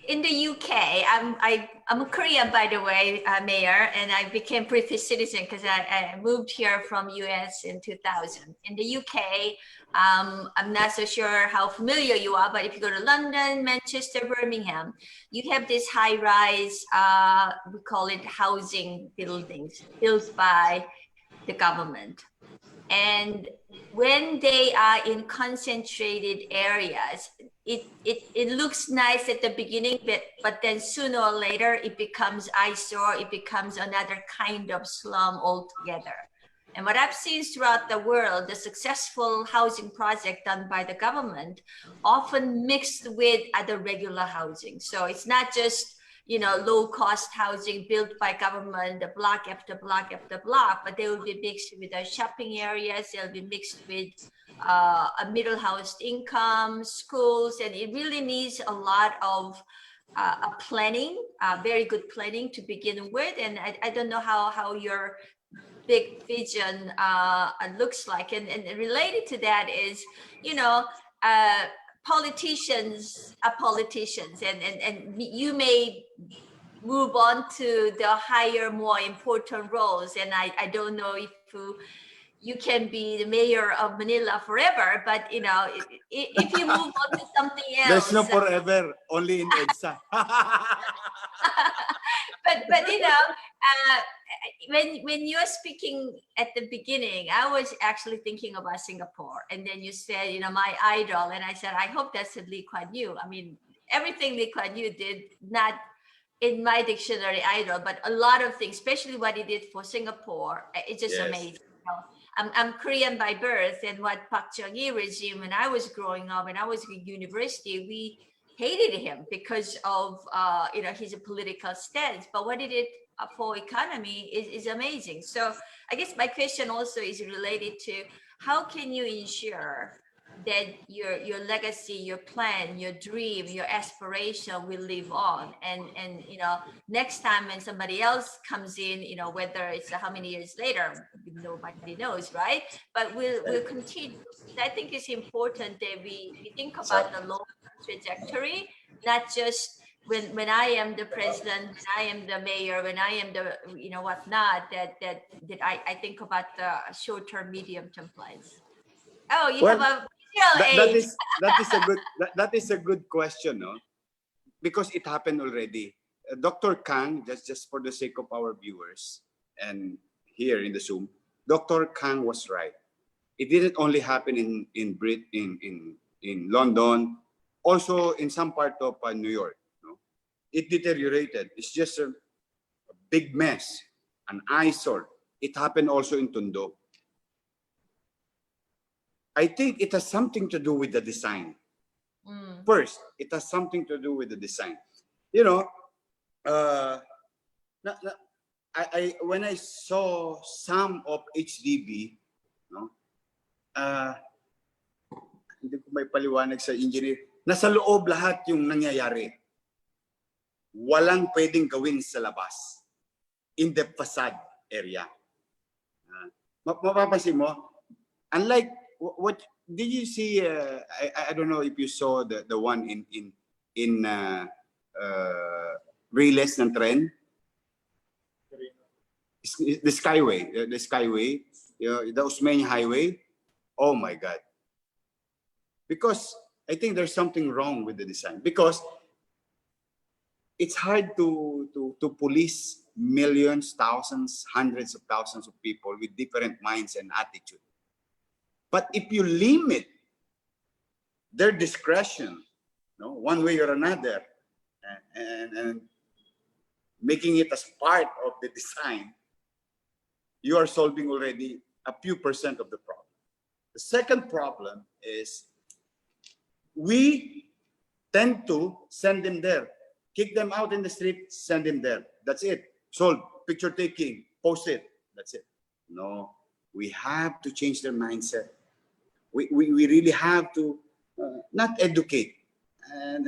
in the UK, I'm a Korean, by the way, Mayor, and I became British citizen because I moved here from US in 2000. In the UK, I'm not so sure how familiar you are, but if you go to London, Manchester, Birmingham, you have this high-rise, we call it housing buildings, built by the government. And when they are in concentrated areas, it looks nice at the beginning, but then sooner or later it becomes eyesore, it becomes another kind of slum altogether. And what I've seen throughout the world, the successful housing project done by the government often mixed with other regular housing. So it's not just, you know, low-cost housing built by government, the block after block after block, but they will be mixed with the shopping areas, they'll be mixed with a middle-house income, schools, and it really needs a lot of planning, very good planning to begin with. And I don't know how your big vision looks like. And related to that is, you know, politicians are politicians, and you may move on to the higher, more important roles. And I don't know if you can be the mayor of Manila forever, but you know, if you move on to something else. There's no forever, only in EDSA. but you know, when you're speaking at the beginning, I was actually thinking about Singapore, and then you said, you know, my idol, and I said, I hope that's Lee Kuan Yew. I mean, everything Lee Kuan Yew did, not in my dictionary idol, but a lot of things, especially what he did for Singapore, it's just amazing. You know, I'm Korean by birth, and what Park Chung-hee regime, when I was growing up, when I was in university, we hated him because of you know, his political stance. But what he did for economy is amazing. So I guess my question also is related to how can you ensure that your legacy, your plan, your dream, your aspiration will live on, and you know, next time when somebody else comes in, you know, whether it's how many years later, nobody knows, right? But we'll continue. I think it's important that we think about the long trajectory, not just when I am the president, when I am the mayor, when I am the, you know, whatnot, that I think about the short-term, medium-term plans. Oh, you have a that is a good question, no? Because it happened already. Dr. Kang, just for the sake of our viewers and here in the Zoom, Dr. Kang was right. It didn't only happen in London, also in some part of New York. No? It deteriorated. It's just a big mess, an eyesore. It happened also in Tondo. I think it has something to do with the design. First, it has something to do with the design. You know, when I saw some of HDB, no, hindi ko may paliwanag sa engineer, nasa loob lahat yung nangyayari. Walang pwedeng gawin sa labas, in the facade area. Mapapansin mo, unlike what did you see? I don't know if you saw the one in Riles ng tren. The Skyway, the Osmeña Highway. Oh my God! Because I think there's something wrong with the design. Because it's hard to police millions, thousands, hundreds of thousands of people with different minds and attitude. But if you limit their discretion, no, one way or another, and making it as part of the design, you are solving already a few percent of the problem. The second problem is we tend to send them there, kick them out in the street, send them there. That's it. Solve. Picture taking, post it. That's it. No, we have to change their mindset. We really have to not educate. And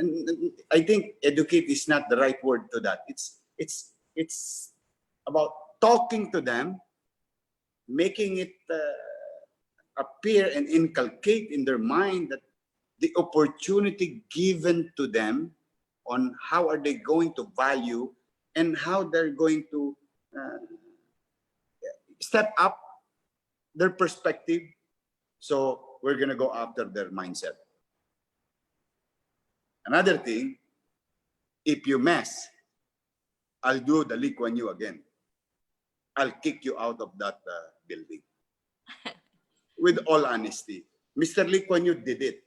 I think educate is not the right word to that. It's about talking to them, making it appear and inculcate in their mind that the opportunity given to them on how are they going to value and how they're going to step up their perspective. So we're going to go after their mindset. Another thing, if you mess, I'll do the Lee Kuan Yew again. I'll kick you out of that building. With all honesty, Mr. Lee Kuan Yew did it.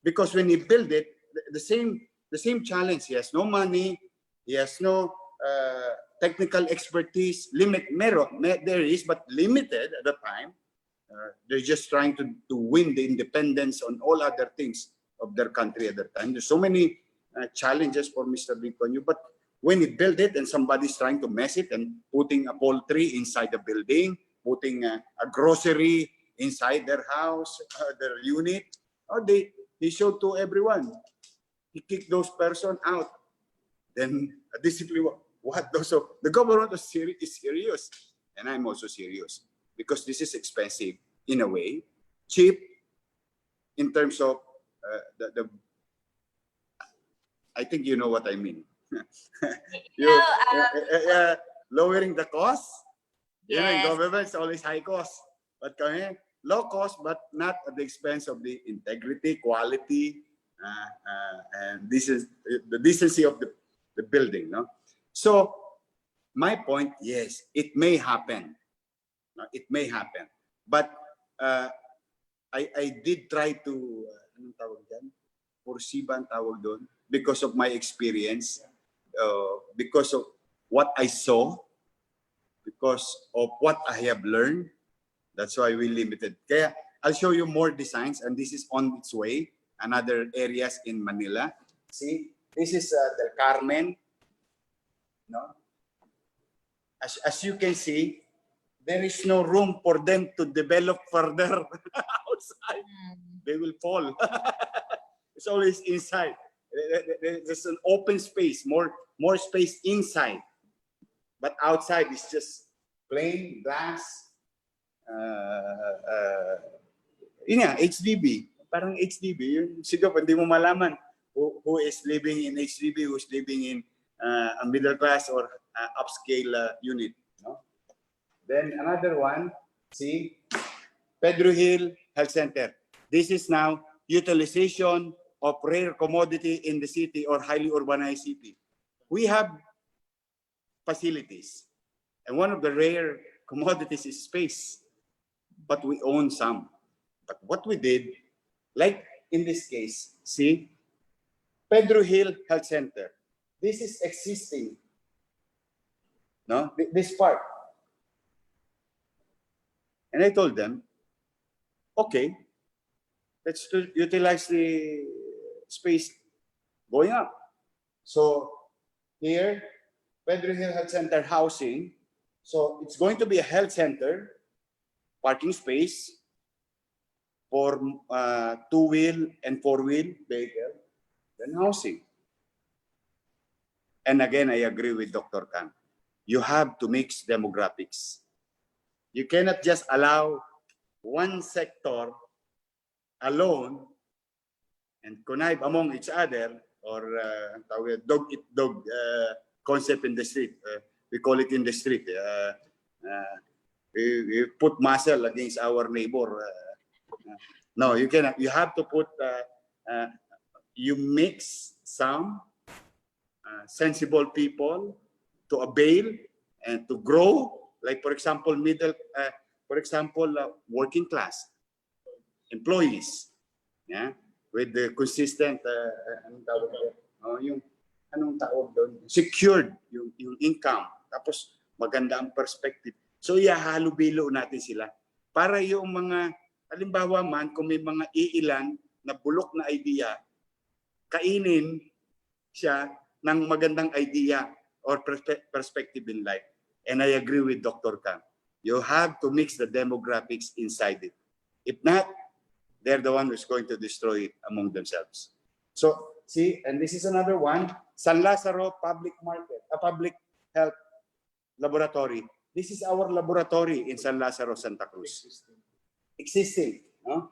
Because when he built it, the same challenge. He has no money. He has no technical expertise. There is, but limited at the time. They're just trying to win the independence on all other things of their country at the time. There's so many challenges for Mr. Lee Kuan Yew. But when he built it and somebody's trying to mess it and putting a poultry inside the building, putting a grocery inside their house, their unit, he showed to everyone. He kicked those person out. Then discipline. What those of the government is serious, and I'm also serious because this is expensive in a way, cheap in terms of the. I think you know what I mean. Lowering the cost. Yes. Government is always high cost, but low cost, but not at the expense of the integrity, quality, and this is the decency of the building. No? So my point, yes, it may happen. No, it may happen. But I did try to, anong tawag dyan? Porsiba ang tawag doon. Because of my experience, because of what I saw, because of what I have learned, that's why we limited. Kaya I'll show you more designs, and this is on its way. Another areas in Manila. See, this is Del Carmen. No, as you can see, there is no room for them to develop further outside. They will fall. It's always inside. There's an open space, more space inside, but outside is just plain glass. HDB. Parang HDB. Yung siguro, hindi mo malaman who is living in HDB, who's living in a middle class or upscale unit. No? Then another one, see, Pedro Hill Health Center. This is now utilization of rare commodity in the city or highly urbanized city. We have facilities, and one of the rare commodities is space, but we own some. But what we did, like in this case, see, Pedro Hill Health Center. This is existing. No, this part. And I told them, okay, let's utilize the space going up. So here, Pedro Hill Health Center housing. So it's going to be a health center, parking space for two-wheel and four-wheel vehicle, then housing. And again, I agree with Dr. Kang. You have to mix demographics. You cannot just allow one sector alone and connive among each other, or dog eat dog concept in the street. We call it in the street. We put muscle against our neighbor. No, you cannot. You have to put. You mix some sensible people to avail and to grow. Like for example, working class employees. Yeah. With the consistent secured yung income, tapos maganda ang perspective. So ihahalo-bilo natin sila para yung mga halimbawa man kung may mga iilan na bulok na idea, kainin siya ng magandang idea or perspective in life. And I agree with Dr. Kang. You have to mix the demographics inside it. If not, they're the one who's going to destroy it among themselves. So, see, and this is another one, San Lazaro Public Market, a public health laboratory. This is our laboratory in San Lazaro, Santa Cruz. Existing. No?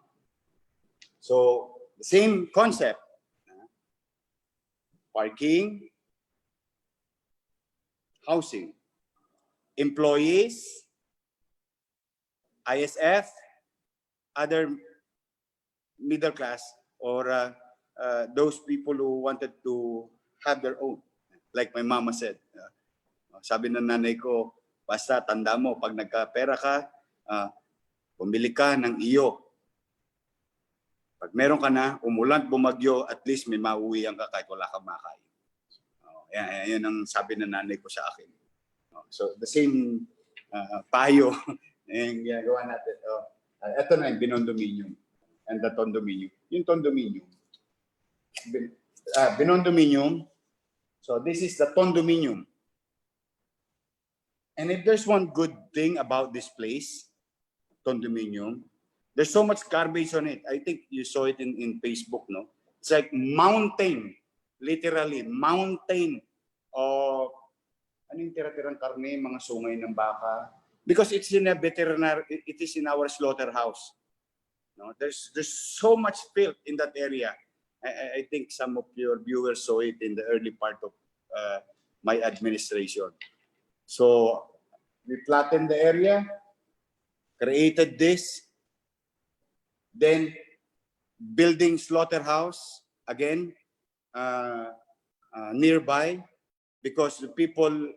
So, the same concept. Parking, housing, employees, ISF, other middle class, or those people who wanted to have their own. Like my mama said, sabi ng nanay ko, basta tanda mo, pag nagkapera ka, pumili ka ng iyo. Pag meron ka na, umulan, bumagyo, at least may mauwihan ka kahit wala kang makain. Yan ang sabi ng nanay ko sa akin. So the same payo yung ginagawa natin. Ito na yung binondominium. And the condominium. Yung condominium. Binondominium. So this is the condominium. And if there's one good thing about this place, condominium, there's so much garbage on it. I think you saw it in Facebook, no? It's like mountain, literally, mountain of anong tira-tirang karne, mga sungay ng baka. Because it's in a veterinary, it is in our slaughterhouse. No, there's so much filth in that area. I think some of your viewers saw it in the early part of my administration. So we flattened the area, created this, then building slaughterhouse again nearby, because the people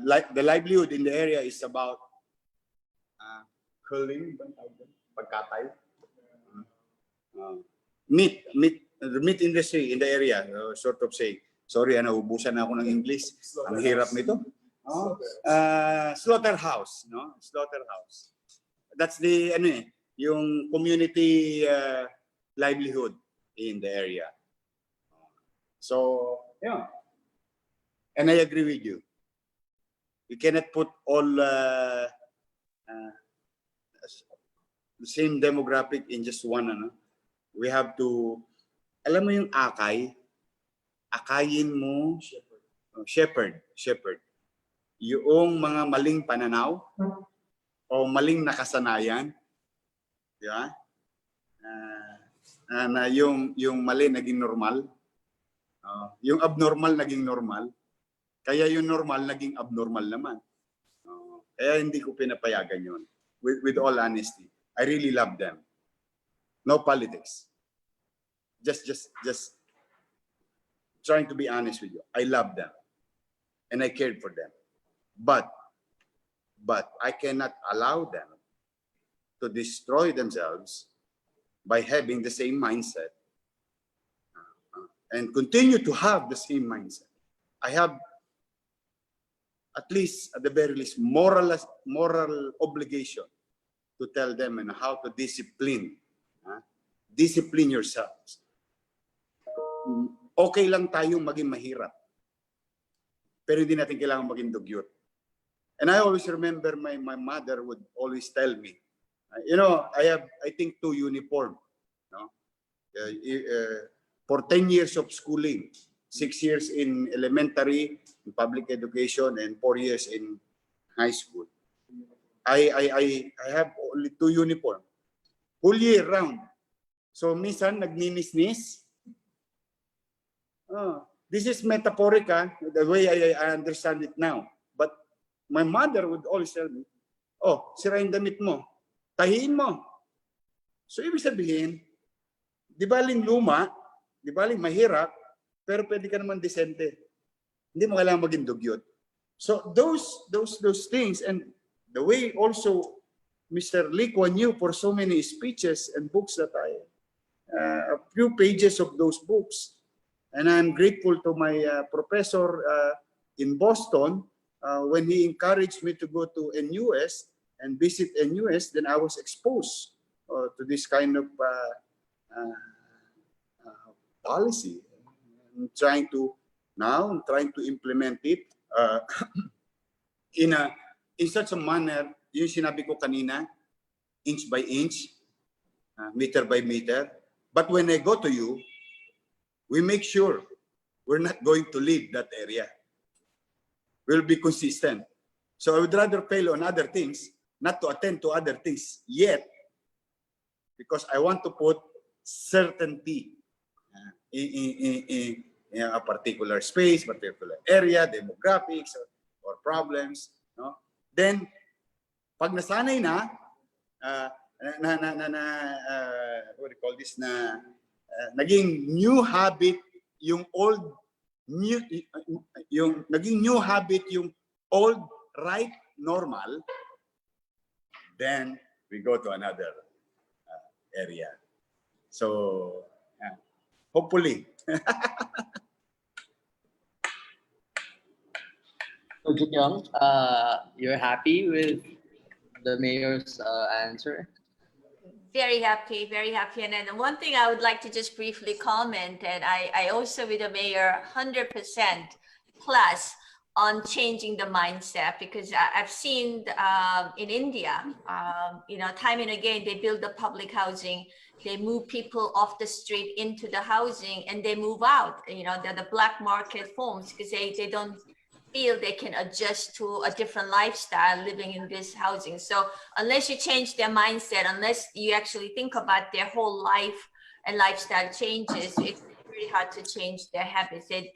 like the livelihood in the area is about culling, pagkatay, meat industry in the area, sort of say. Sorry, ubusan na ako ng English. Ang hirap nito. Slaughterhouse, no? Slaughterhouse. That's the yung community livelihood in the area. So, yeah. And I agree with you. You cannot put all the same demographic in just one. We have to, alam mo yung akay, akayin mo, shepherd. Yung mga maling pananaw o maling nakasanayan, di ba? Na yung mali naging normal, yung abnormal naging normal, kaya yung normal naging abnormal naman. Kaya hindi ko pinapayagan yun. With all honesty, I really love them. No politics. Just trying to be honest with you. I love them, and I cared for them. But I cannot allow them to destroy themselves by having the same mindset and continue to have the same mindset. I have, at least, at the very least, moral obligation to tell them and how to discipline yourselves. Okay lang tayong maging mahirap. pero hindi natin kailangan maging dugyot. And I always remember my mother would always tell me, you know, I have, I think, 2 uniform. No? For 10 years of schooling, 6 years in elementary, in public education, and 4 years in high school. I have only 2 uniform. Whole year round. So, minsan, nagninis-nis. This is metaphoric, the way I understand it now. But my mother would always tell me, oh, sira yung damit mo. Tahiin mo. So, ibig sabihin, di baling luma, di baling mahirap, pero pwede ka naman decente. Hindi mo kailangan maging dugyot. So, those things, and the way also Mr. Lee Kuan Yew, for so many speeches and books that a few pages of those books. And I'm grateful to my professor in Boston when he encouraged me to go to NUS and visit NUS. Then I was exposed to this kind of policy. I'm trying to implement it in such a manner. Yung sinabi ko kanina, inch by inch, meter by meter. But when I go to you, we make sure we're not going to leave that area. We'll be consistent. So I would rather fail on other things, not to attend to other things yet, because I want to put certainty in a particular space, particular area, demographics, or problems. No? Then, pag nasanay na, what do you call this, naging new habit yung old, naging new habit yung old, right, normal, then we go to another area. So, hopefully. So, Jikyeong, you're happy with the mayor's answer? Very happy, very happy. And then one thing I would like to just briefly comment, and I also with the mayor 100% plus on changing the mindset, because I've seen in India, you know, time and again, they build the public housing, they move people off the street into the housing, and they move out, you know, the black market homes, because they don't feel they can adjust to a different lifestyle living in this housing. So unless you change their mindset, unless you actually think about their whole life and lifestyle changes, it's really hard to change their habits. They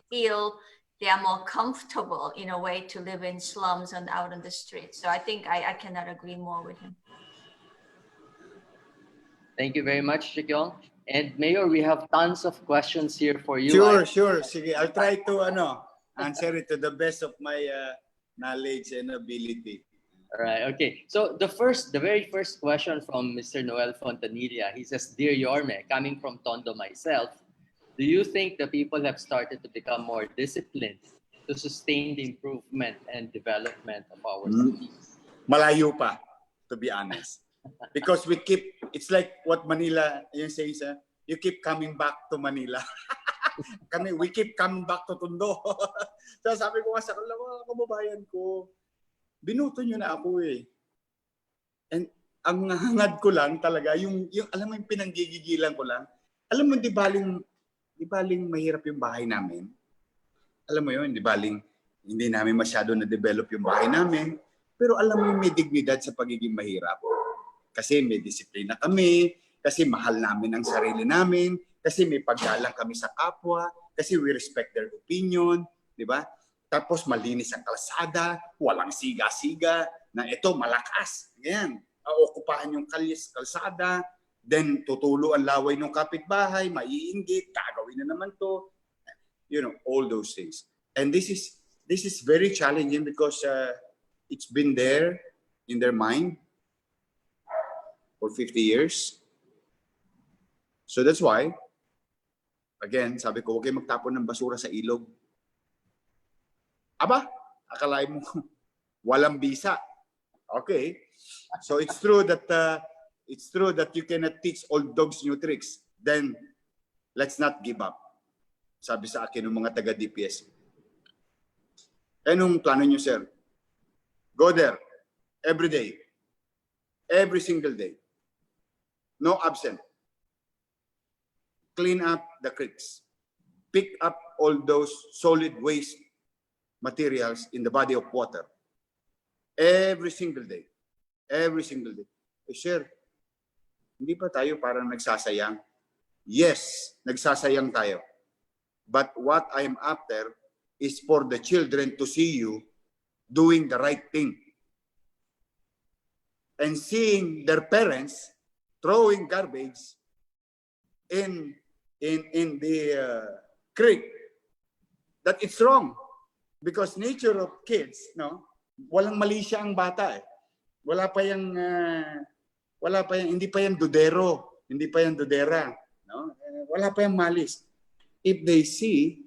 feel they are more comfortable in a way to live in slums and out on the streets. So I think I cannot agree more with him. Thank you very much, Jikyeong. And Mayor, we have tons of questions here for you. Sure. Sige, I'll try to answer it to the best of my knowledge and ability. All right. Okay. So the very first question from Mr. Noel Fontanilla, he says, "Dear Yorme, coming from Tondo myself, do you think the people have started to become more disciplined to sustain the improvement and development of our cities?" Malayo pa, to be honest. Because it's like what Manila says, you keep coming back to Manila. We keep coming back to Tondo. So sabi ko nga sa kababayan ko, binuto nyo na ako eh. And ang hangad ko lang talaga, yung alam mo yung pinanggigigilan ko lang, alam mo di baling mahirap yung bahay namin. Alam mo yun, di baling hindi namin masyado na-develop yung bahay namin, pero alam mo yung may dignidad sa pagiging mahirap. Kasi may disiplina kami, kasi mahal namin ang sarili namin, kasi may paggalang kami sa kapwa, kasi we respect their opinion, di ba? Tapos malinis ang kalsada, walang siga-siga, na ito malakas. Ganyan, okupahan yung kalsada, then tutulo ang laway ng kapitbahay, maiinggit, gagawin na naman to. You know, all those things. And this is very challenging because it's been there in their mind for 50 years. So that's why, again, sabi ko, huwag kayo magtapon ng basura sa ilog. Aba, akalain mo, walang bisa. Okay. So it's true that you cannot teach old dogs new tricks. Then, let's not give up. Sabi sa akin ng mga taga-DPS. Anong plano nyo, sir? Go there. Every day. Every single day. No absent. Clean up the creeks. Pick up all those solid waste materials in the body of water. Every single day. Every single day. Sir, hindi pa tayo parang nagsasayang? Yes, nagsasayang tayo. But what I am after is for the children to see you doing the right thing. And seeing their parents throwing garbage in the creek, that it's wrong. Because nature of kids, no, walang mali siya ang bata eh. Wala pa yung hindi pa yan dudero, hindi pa yan dudera, no? Wala pa yung malis. If they see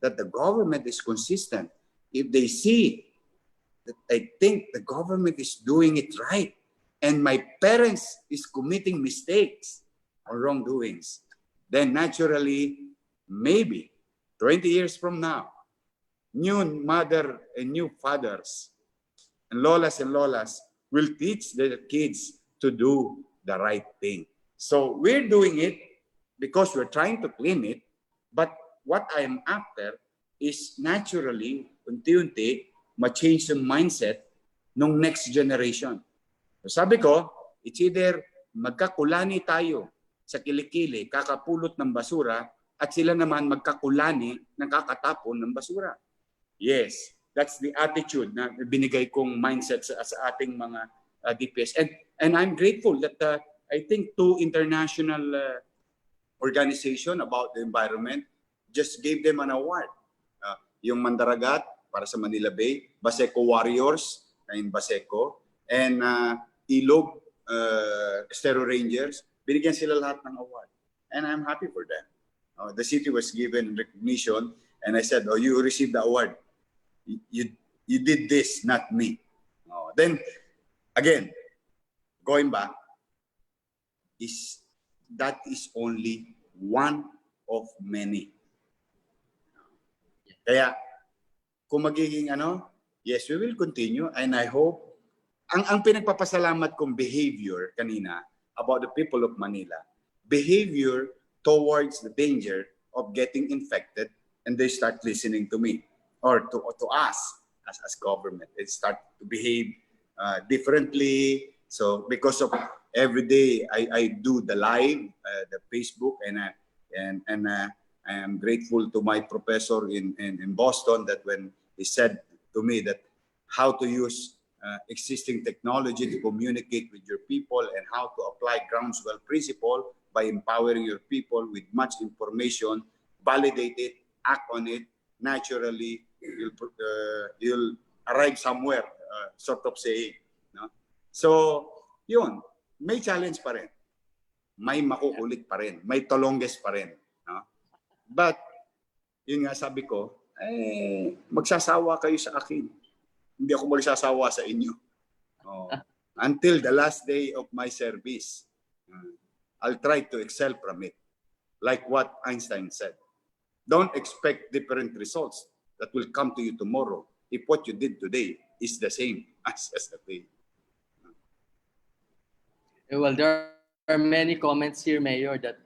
that the government is consistent, if they see that I think the government is doing it right, and my parents is committing mistakes or wrongdoings, then naturally, maybe 20 years from now, new mother and new fathers and lolas will teach their kids to do the right thing. So we're doing it because we're trying to clean it, but what I am after is naturally, unti-unti, ma-change yung mindset ng next generation. So sabi ko, it's either magkakulani tayo sa kilikili, kakapulot ng basura, at sila naman magkakulani ng kakatapon ng basura. Yes, that's the attitude na binigay kong mindset sa ating mga DPS. And I'm grateful that I think 2 international organization about the environment just gave them an award. Yung Mandaragat para sa Manila Bay, Baseco Warriors in Baseco, and Ilog Estero Rangers, binigyan sila lahat ng award. And I'm happy for them. The city was given recognition, and I said, oh, you received the award. You did this, not me. Then, again, going back, that is only one of many. Kaya, kung magiging yes, we will continue, and I hope, ang pinagpapasalamat kong behavior kanina about the people of Manila, behavior towards the danger of getting infected, and they start listening to me or to us as government. They start to behave differently. So because of every day I do the live, the Facebook, and I am grateful to my professor in Boston that when he said to me that how to use existing technology to communicate with your people and how to apply groundswell principle by empowering your people with much information, validate it, act on it, naturally, you'll arrive somewhere, sort of saying. No? So, yun, may challenge pa rin. May makukulit pa rin. May tolongges pa rin. No? But, yun nga sabi ko, magsasawa kayo sa akin. Hindi ako magsasawa sa inyo. Until the last day of my service, I'll try to excel from it. Like what Einstein said. Don't expect different results that will come to you tomorrow if what you did today is the same as yesterday. Well, there are many comments here, Mayor, that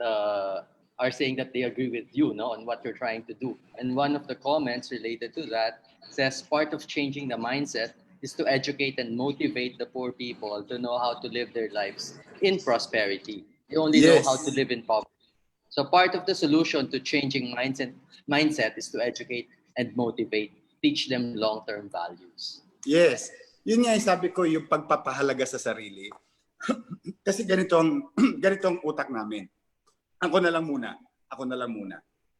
are saying that they agree with you, no, on what you're trying to do. And one of the comments related to that says part of changing the mindset is to educate and motivate the poor people to know how to live their lives in prosperity. They only know how to live in poverty. So part of the solution to changing mindset is to educate and motivate, teach them long-term values. Yes. Yun nga yung sabi ko, yung pagpapahalaga sa sarili. Kasi ganito ang utak namin. Ako na lang muna.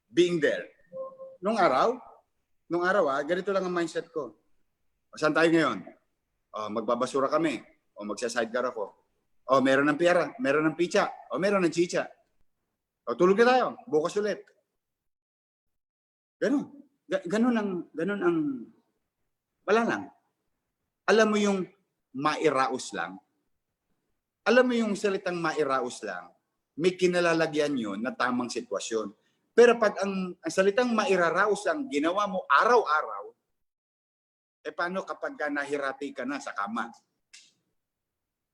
Being there. Nung araw, ganito lang ang mindset ko. Saan tayo ngayon? Magbabasura kami. O magsa-sidecar ako. O meron ng pera, meron ng picha. O meron ng chicha. O tulog na tayo. Bukas ulit. Ganun ang wala lang. Alam mo yung mairaos lang. Alam mo yung salitang mairaos lang, may kinalalagyan yun na tamang sitwasyon. Pero pag ang salitang mairaraos lang, ginawa mo araw-araw, paano kapag nahirati ka na sa kama?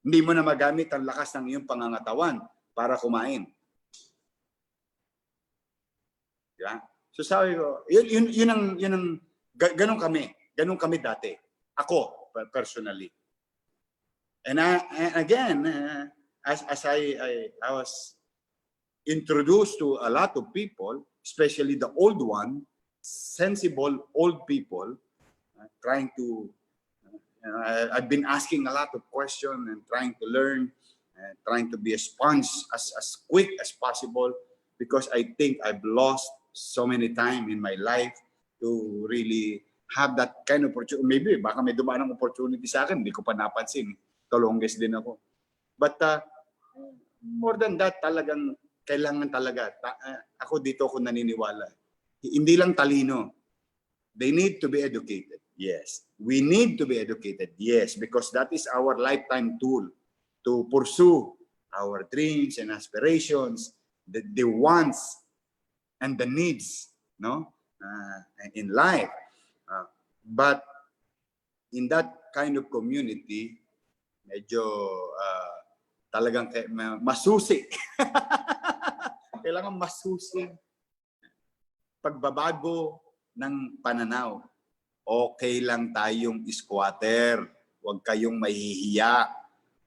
Hindi mo na magamit ang lakas ng iyong pangangatawan para kumain. Diba? So sabi ko, yun ang ganun kami dati. Ako, personally. And again, as I was introduced to a lot of people, especially the old one, sensible old people, trying to, I've been asking a lot of questions and trying to learn, trying to be a sponge as quick as possible, because I think I've lost so many time in my life to really have that kind of opportunity. Maybe baka may dumaan ng opportunity sa akin, hindi ko pa napansin. Tolongges din ako. But more than that, talagang kailangan talaga. Ako dito ako naniniwala. Hindi lang talino. They need to be educated. Yes. We need to be educated. Yes. Because that is our lifetime tool to pursue our dreams and aspirations, the wants and the needs, no, in life. But in that kind of community, medyo talagang masusi. Kailangan masusi. Pagbabago ng pananaw. Okay lang tayong squatter. Huwag kayong mahihiya.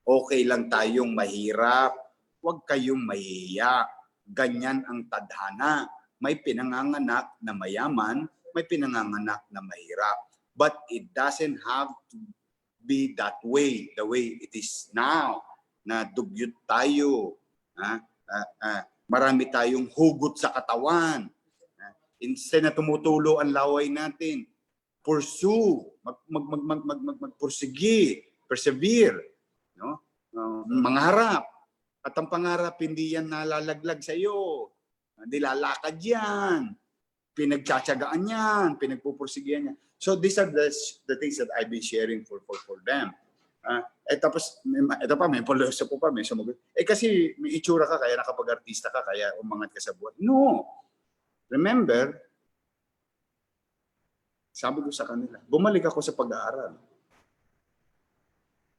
Okay lang tayong mahirap. Huwag kayong mahihiya. Ganyan ang tadhana. May pinanganganak na mayaman, may pinanganganak na mahirap. But it doesn't have to be that way, the way it is now, na dugyot tayo. Marami tayong hugot sa katawan. Instead na tumutulo ang laway natin, pursue, magpursige, persevere, no? Mangarap. At ang pangarap, hindi yan nalalaglag sa iyo. Hindi lalakad yan. Pinagtsatsagaan yan. Pinagpupursigihan yan. So these are the things that I've been sharing for them. Tapos, ito pa, may poloso po pa, may sumagot. Kasi may itsura ka, kaya nakapag-artista ka, kaya umangat ka sa buhay. No. Remember, sabi ko sa kanila, bumalik ako sa pag-aaral.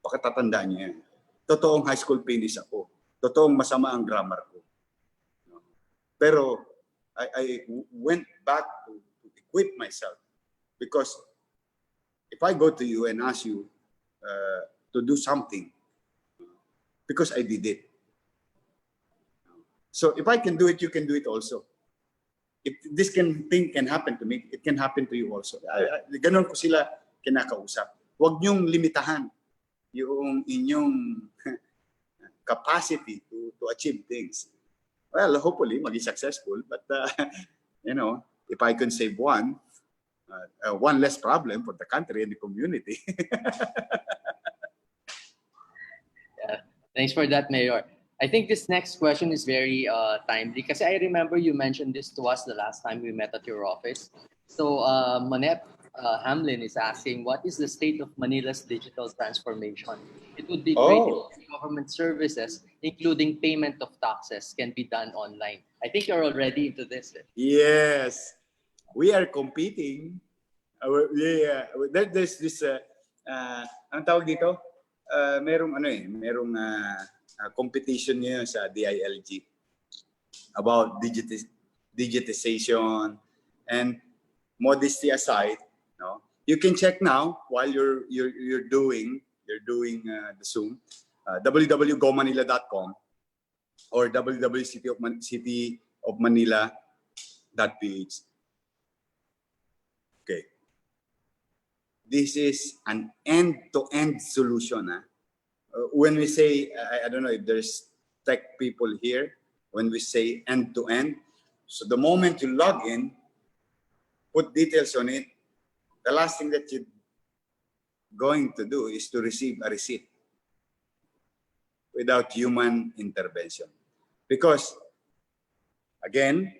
Pagkatatandaan niyo yan. Totoong high school finish ako. Totoong masama ang grammar ko. Pero I went back to equip myself, because if I go to you and ask you to do something, because I did it. So if I can do it, you can do it also. If this thing can happen to me, it can happen to you also. Ganon ko sila kinakausap. Huwag niyong limitahan yung inyong capacity to achieve things. Well, hopefully, maging successful. But, if I can save one less problem for the country and the community. Yeah. Thanks for that, Mayor. I think this next question is very timely, because I remember you mentioned this to us the last time we met at your office. So, Manep Hamlin is asking, what is the state of Manila's digital transformation? It would be great if government services, including payment of taxes, can be done online. I think you're already into this. Yes. We are competing. There's this, anong tawag dito? Merong competition niya sa DILG about digitization. And modesty aside, no, you can check now while you're doing the Zoom, www.gomanila.com or www.cityofmanila.ph. Okay. This is an end-to-end solution. When we say, I don't know if there's tech people here, when we say end-to-end, so the moment you log in, put details on it, the last thing that you're going to do is to receive a receipt without human intervention. Because, again,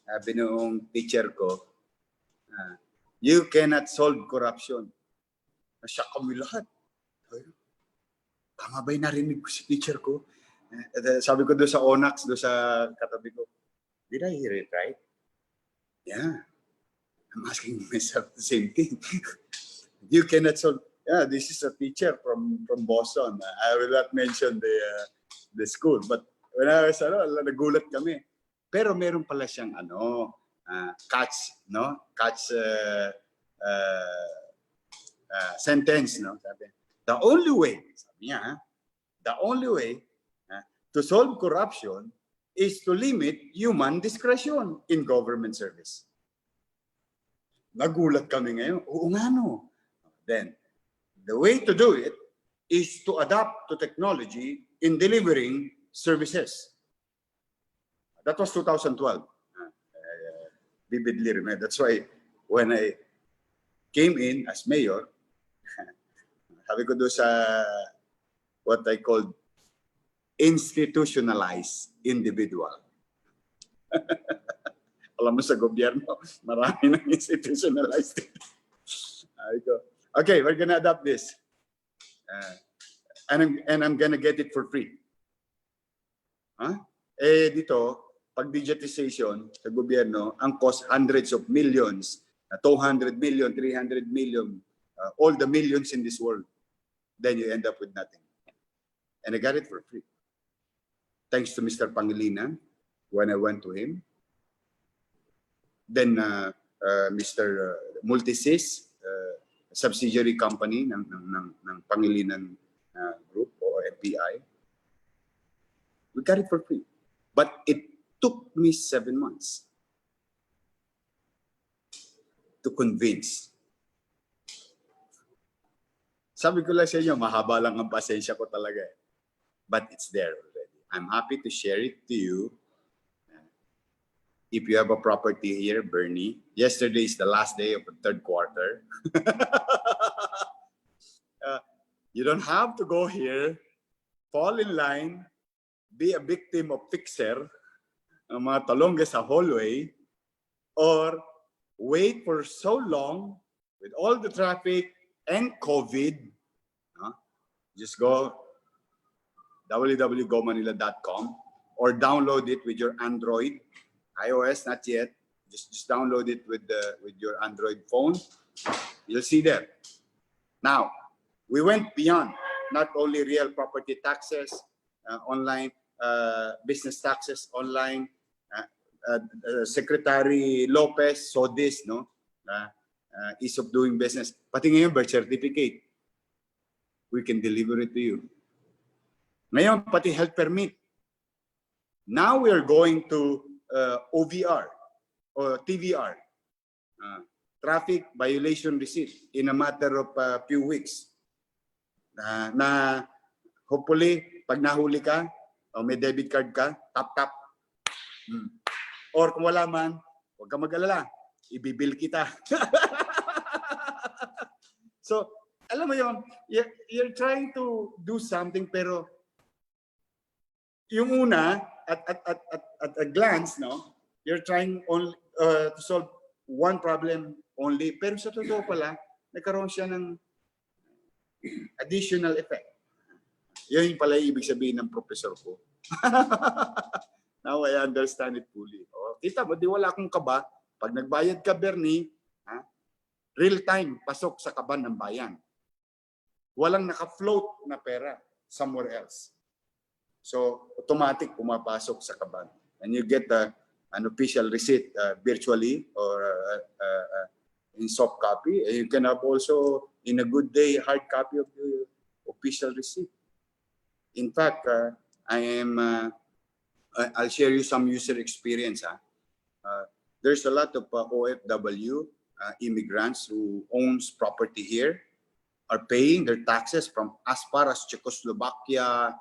sabi noong teacher ko, you cannot solve corruption. Nasyak kami lahat. Tama ba yung narinig ko si teacher ko? Sabi ko doon sa Onax, doon sa katabi ko, did I hear it right? Yeah. I'm asking myself the same thing. You cannot solve. Yeah, this is a teacher from Boston. I will not mention the school, but when I was nagulat kami. Pero meron pala siyang catch, no? Catch sentence, no? Sabi, the only way, sabi niya, the only way to solve corruption is to limit human discretion in government service. Nagulat kami ngayon. Oo nga, no? Then, the way to do it is to adapt to technology in delivering services. That was 2012. Vividly remember. That's why when I came in as mayor, sabi ko doon sa what I called institutionalized individual. Alam mo sa gobyerno, marami ng institutionalized. Okay, we're gonna adopt this. And I'm gonna get it for free. Huh? Dito, pag digitization sa gobyerno, ang cost hundreds of millions, 200 million, 300 million, all the millions in this world. Then you end up with nothing. And I got it for free. Thanks to Mr. Pangilinan, when I went to him. Then Mr. Multisys, subsidiary company ng Pangilinan Group o FPI. We got it for free. But it took me 7 months to convince. Sabi ko lang sa inyo, mahaba lang ang pasensya ko talaga. But it's there already. I'm happy to share it to you. If you have a property here, Bernie, yesterday is the last day of the third quarter. You don't have to go here, fall in line, be a victim of fixer, mga talongga sa hallway, or wait for so long with all the traffic and COVID. Just go www.gomanila.com or download it with your Android. iOS, not yet. Just download it with your Android phone. You'll see there. Now, we went beyond not only real property taxes, online business taxes online. Secretary Lopez saw this, no? Ease of doing business. Pati ngayon, birth certificate. We can deliver it to you. Ngayon, pati health permit. Now we are going to OVR or TVR, traffic violation receipt, in a matter of a few weeks. Na hopefully, pag nahuli ka, o may debit card ka, tap. Or kung wala man, huwag ka mag-alala, ibibil kita. So, alam mo yun, you're trying to do something, pero yung una, at a glance, no, you're trying only to solve one problem only, pero sa totoo pala, nagkaroon siya ng additional effect. Yun pala yung ibig sabihin ng professor ko. Now I understand it fully. O, kita mo, di wala akong kaba. Pag nagbayad ka, Bernie, real time, pasok sa kaban ng bayan. Walang naka-float na pera somewhere else. So, automatic pumapasok sa kaban. And you get an official receipt virtually or in soft copy. And you can have also, in a good day, hard copy of the official receipt. In fact, I'll share you some user experience. There's a lot of OFW immigrants who owns property here, are paying their taxes from as far as Czechoslovakia,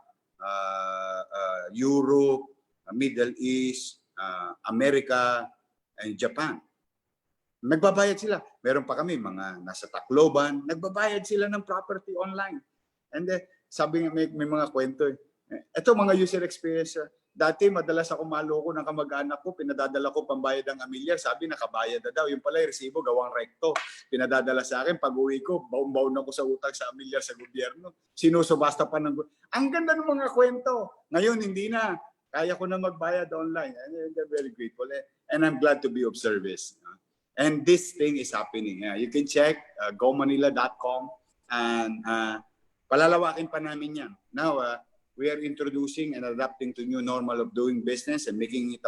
Europe, Middle East, America, and Japan. Nagbabayad sila. Meron pa kami mga nasa Tacloban, nagbabayad sila ng property online. And sabi nga may mga kwento. Ito mga user experience. Dati madalas ako maloko ng kamag-anak ko, pinadadala ko pambayad ng amilyar, sabi nakabayad na daw. Yung pala yung resibo, gawang rekto. Pinadadala sa akin, pag-uwi ko, baon-baon ako sa utang sa amilyar sa gobyerno. Sinusubasta pa ng... Ang ganda ng mga kwento. Ngayon, hindi na. Kaya ko na magbayad online. And I'm very grateful. And I'm glad to be of service. And this thing is happening. You can check gomanila.com and palalawakin pa namin yan. Now, we are introducing and adapting to new normal of doing business and making it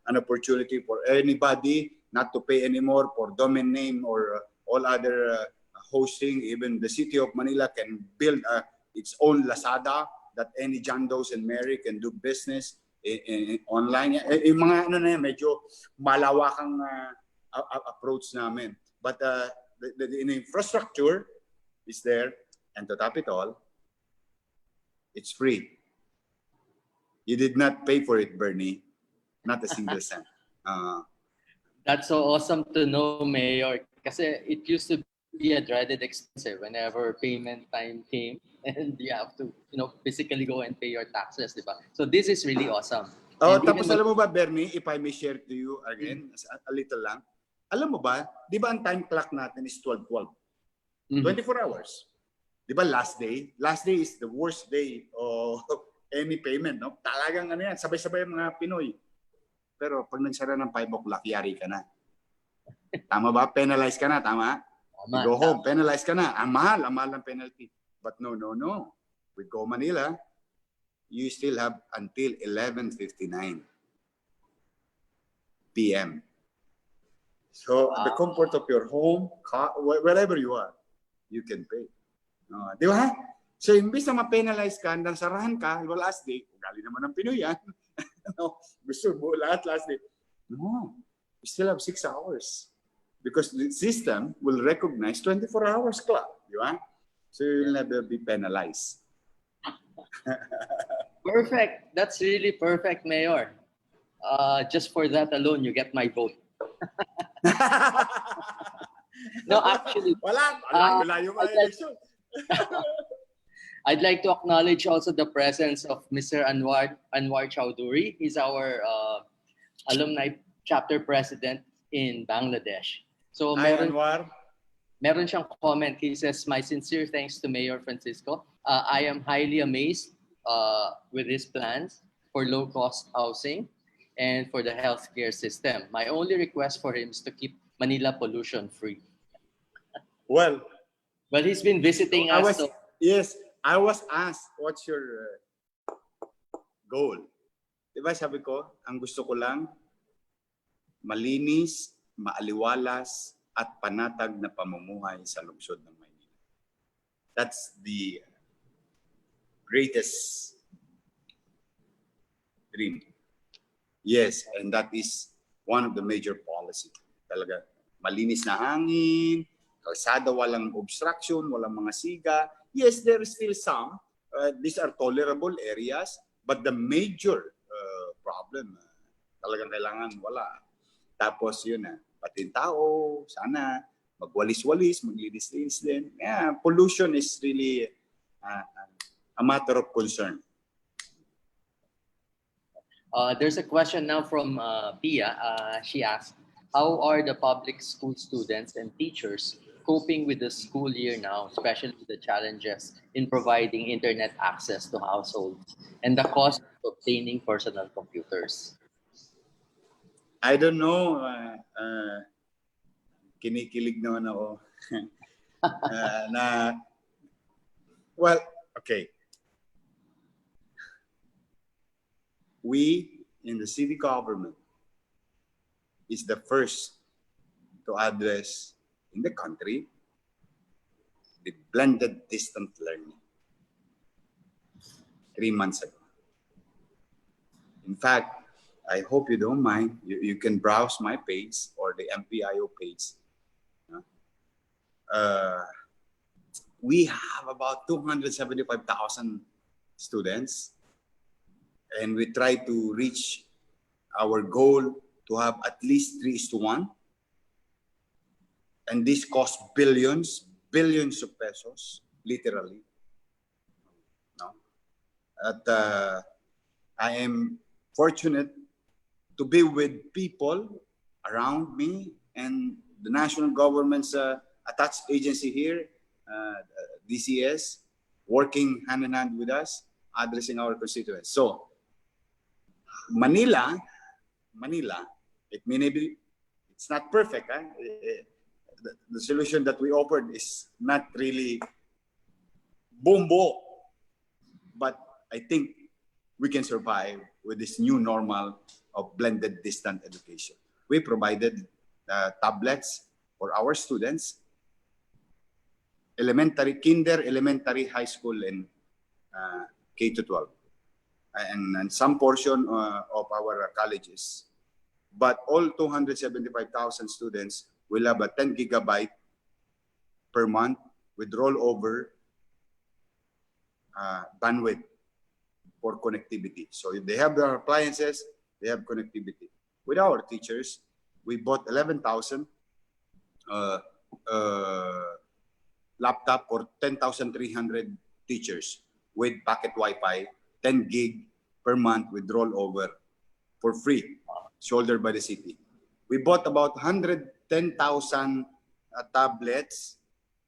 an opportunity for anybody not to pay anymore for domain name or all other hosting. Even the city of Manila can build its own Lazada that any John Does and Mary can do business online. Yung mga ano na yan, medyo malawakang approach namin. But the infrastructure is there, and to top it all, it's free. You did not pay for it, Bernie. Not a single cent. That's so awesome to know, Mayor. Kasi it used to be a dreaded expense whenever payment time came and you have to, physically go and pay your taxes, di ba? So this is really awesome. Tapos alam mo ba, Bernie, if I may share to you again, a little lang. Alam mo ba, di ba ang time clock natin is 12-12? 24 hours. Di ba last day? Last day is the worst day of any payment, no? Talagang ano yan, sabay-sabay mga Pinoy. Pero pag nagsara ng 5 o'clock, yari ka na. Tama ba? Penalize ka na, tama? Go home, penalize ka na. Ang mahal ng penalty. But no. With Go Manila, you still have until 11:59 p.m. So, at the comfort of your home, wherever you are, you can pay. Di ba? So, imbis na ma-penalize ka, hanggang sarahan ka, last day, ugali naman ng Pinoy yan. Gusto mo lahat last day. No, you still have 6 hours. Because the system will recognize 24 hours clock. Di ba? So, you'll never be penalized. Perfect. That's really perfect, Mayor. Just for that alone, you get my vote. No, actually, wala yung election. I'd like to acknowledge also the presence of Mr. Anwar Chowdhury. He's our alumni chapter president in Bangladesh. So meron siyang comment. He says, "My sincere thanks to Mayor Francisco. I am highly amazed with his plans for low-cost housing and for the healthcare system. My only request for him is to keep Manila pollution-free." Well, he's been visiting us. Yes, I was asked, what's your goal? Diba sabi ko, ang gusto ko lang, malinis, maaliwalas, at panatag na pamumuhay sa lungsod ng Maynila. That's the greatest dream. Yes, and that is one of the major policy. Talaga, malinis na hangin, kalsada, walang obstruction, walang mga siga. Yes, there is still some. These are tolerable areas, but the major problem, talagang kailangan wala. Tapos yun pati tao, sana magwalis-walis, maglinis-linis din. Yeah, pollution is really a matter of concern. There's a question now from Pia. She asked, how are the public school students and teachers coping with the school year now, especially the challenges in providing internet access to households and the cost of obtaining personal computers? I don't know. Kinikilig naman ako. Well, okay. We in the city government is the first to address in the country the blended distant learning 3 months ago. In fact, I hope you don't mind. You can browse my page or the MPIO page. We have about 275,000 students, and we try to reach our goal to have at least 3:1. And this costs billions of pesos, literally. No? At I am fortunate to be with people around me and the national government's attached agency here, DCS, working hand in hand with us, addressing our constituents. So, Manila, it may be It's not perfect. The solution that we offered is not really bombo, but I think we can survive with this new normal of blended distant education. We provided tablets for our students, elementary, kinder, elementary, high school, and K to 12, and some portion of our colleges. But all 275,000 students will have a 10 gigabyte per month with rollover bandwidth for connectivity. So if they have their appliances, they have connectivity. With our teachers, we bought 11,000 laptop for 10,300 teachers with packet Wi-Fi, 10 gig per month with rollover for free, shouldered by the city. We bought about 110,000 tablets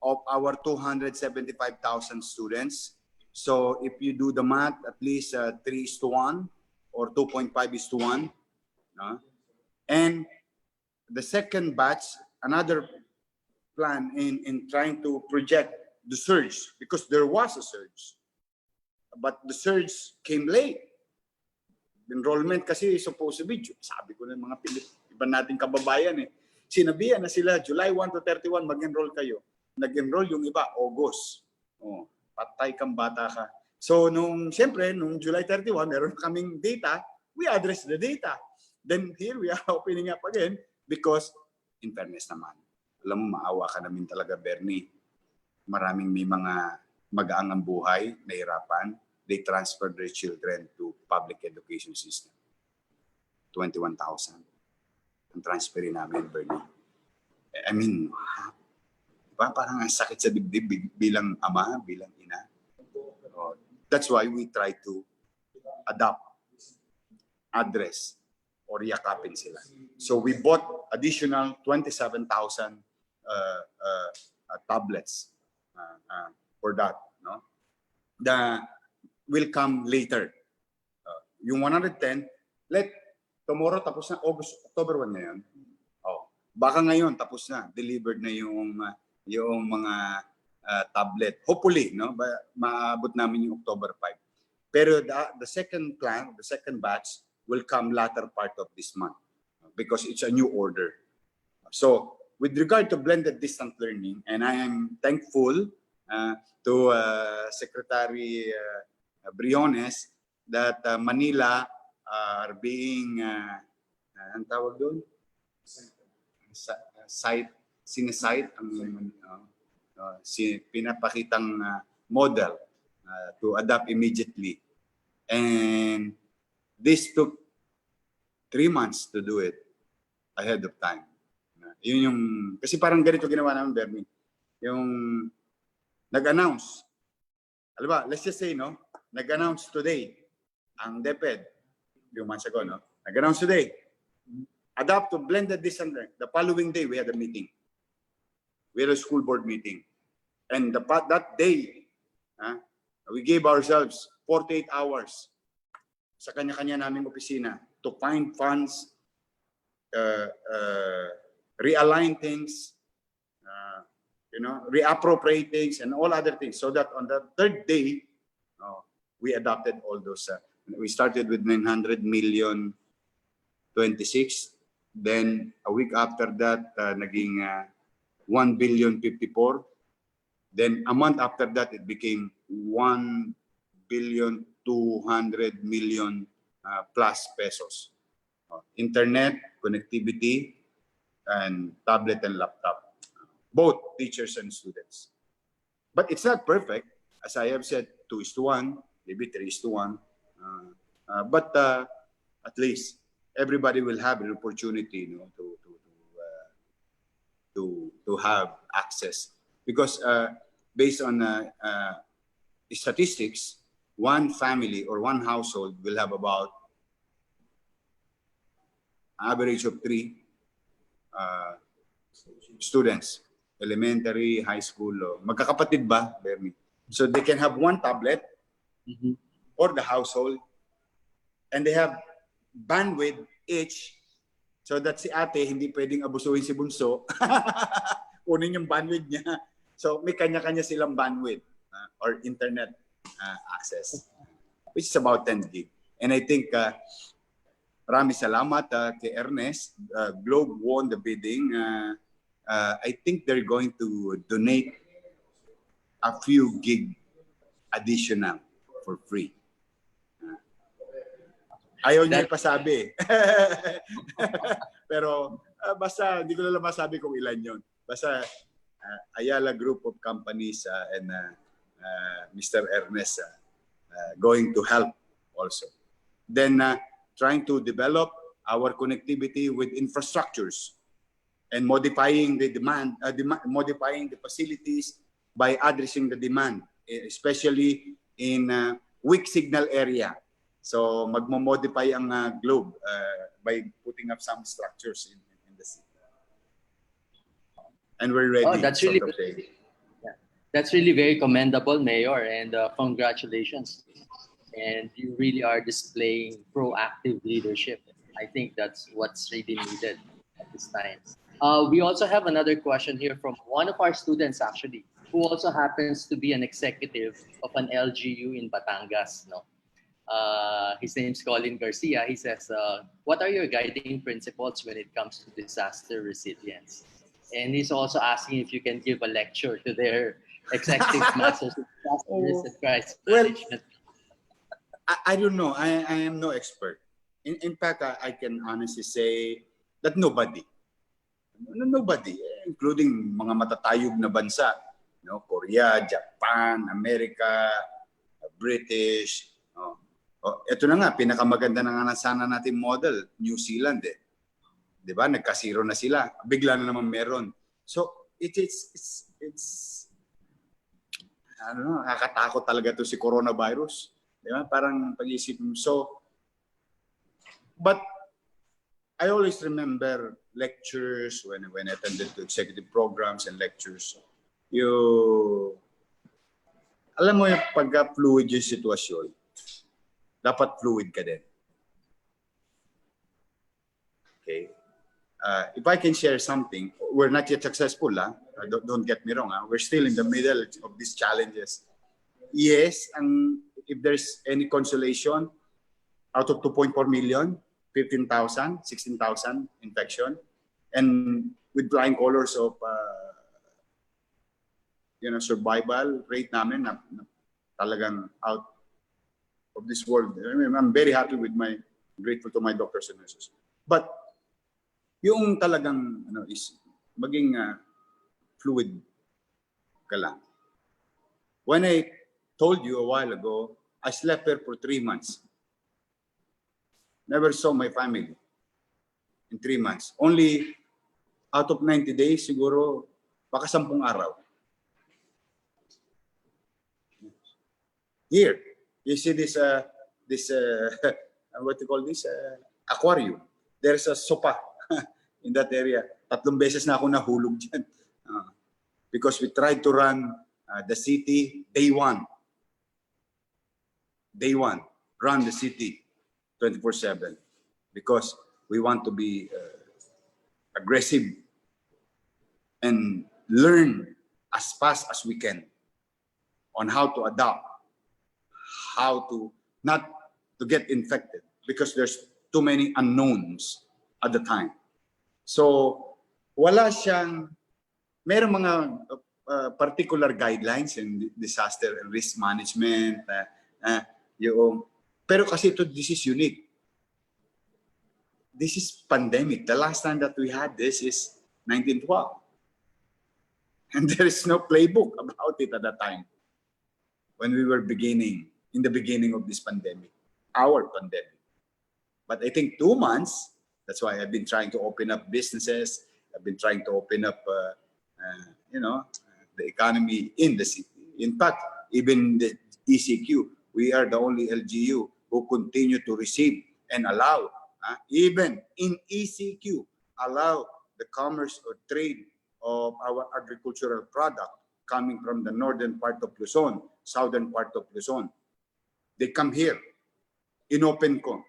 of our 275,000 students. So if you do the math, at least 3:1 or 2.5:1. And the second batch, another plan in trying to project the surge, because there was a surge. But the surge came late. Enrollment kasi is supposed to be, sabi ko na mga iba nating kababayan sinabihan na sila, July 1 to 31, mag-enroll kayo. Nag-enroll yung iba, August. Oh, patay kang bata ka. So, siyempre, nung July 31, meron kaming data, we address the data. Then here we are opening up again because, in fairness naman, alam mo, maawa ka namin talaga, Bernie. Maraming may mga mag-aang ang buhay, nahirapan. They transferred their children to public education system. 21,000. Ang transferin namin, Bernie. I mean, parang ang sakit sa dibdib bilang ama, bilang ina. That's why we try to adopt, address, or yakapin sila. So we bought additional 27,000 tablets for that. No? That will come later. Yung 110, tomorrow tapos na, October 1 ngayon. Baka ngayon tapos na, delivered na yung mga tablet. Hopefully, no, maabot namin yung October 5. Pero the second plan, the second batch will come latter part of this month because it's a new order. So, with regard to blended distant learning, and I am thankful to Secretary Briones that Manila are being ang tawag doon? Sinesite ang pinapakitang model to adapt immediately. And this took 3 months to do it ahead of time. Yun yung, kasi parang ganito ginawa namin, Bernie. Yung nag-announce. Alam ba, let's just say, no? Nag-announce today ang DepEd, few months ago, no? Nag-announce today. Adapt to blended distant learning. The following day, we had a meeting. We had a school board meeting. And that day, we gave ourselves 48 hours sa kanya-kanya naming opisina to find funds, realign things, reappropriate things, and all other things. So that on the third day, we adopted all those. We started with 900 million 26. Then a week after that, naging 1 billion 54. Then a month after that, it became 1 billion 200 million plus pesos. Internet, connectivity, and tablet and laptop. Both teachers and students. But it's not perfect. As I have said, 2:1, maybe 3:1. But at least everybody will have an opportunity, to have access. Because based on statistics, one family or one household will have about average of 3 students, elementary, high school. Magkakapatid ba, Bernie? So they can have one tablet for the household, and they have bandwidth each So that si ate, hindi pwedeng abusuhin si bunso. Kunin yung bandwidth niya. So may kanya-kanya silang bandwidth or internet access, which is about 10 gig. And I think maraming salamat kay Ernest. Globe won the bidding. I think they're going to donate a few gig additional for free. Ayaw niya ipasabi. Pero basta, hindi ko na lang masabi kung ilan yon. Basta Ayala Group of Companies and Mr. Ernest going to help also. Then trying to develop our connectivity with infrastructures and modifying the demand, modifying the facilities by addressing the demand, especially in weak signal area. So magmo-modify ang Globe by putting up some structures in the city. And we're ready. Oh, that's really that's really very commendable, Mayor, and congratulations. And you really are displaying proactive leadership. I think that's what's really needed at this time. We also have another question here from one of our students, actually, who also happens to be an executive of an LGU in Batangas. No, his name's Colin Garcia. He says, "What are your guiding principles when it comes to disaster resilience?" And he's also asking if you can give a lecture to their executive masters of disaster risk and crisis management. I don't know. I am no expert. In fact, I can honestly say that nobody, including mga matatayog na bansa, Korea, Japan, America, British. Ito na nga, pinakamaganda na nga sana natin model, New Zealand. Di ba? Nagkasiro na sila. Bigla na naman meron. So, it's I don't know, nakakatakot talaga to si coronavirus. Di ba? Parang pag-isip mo. So, but I always remember lectures when I attended to executive programs and lectures. Alam mo yung pagka-fluid yung sitwasyon, dapat fluid ka din. Okay? If I can share something, we're not yet successful. Don't get me wrong. We're still in the middle of these challenges. Yes, if there's any consolation, out of 2.4 million, 15,000, 16,000 infection, and with flying colors of survival rate namin na talagang out of this world. I'm very happy with grateful to my doctors and nurses. But yung talagang is maging fluid ka lang. When I told you a while ago, I slept there for 3 months. Never saw my family in 3 months. Only out of 90 days, siguro baka 10 araw. Here, you see this what you call this aquarium. There's a sopa in that area. 3 beses na ako nahulog dyan. Because we tried to run the city day one. Day one, run the city 24/7 because we want to be aggressive and learn as fast as we can on how to adapt, how to not to get infected because there's too many unknowns at the time. So wala siyang, mayroong mga particular guidelines in disaster and risk management, pero kasi this is unique. This is pandemic. The last time that we had this is 1912. And there is no playbook about it at that time. When we were in the beginning of this pandemic, our pandemic. But I think 2 months, that's why I've been trying to open up businesses. I've been trying to open up, the economy in the city. In fact, even the ECQ, we are the only LGU who continue to receive and allow, even in ECQ, allow the commerce or trade of our agricultural product coming from the northern part of Luzon, southern part of Luzon. They come here, inopen ko,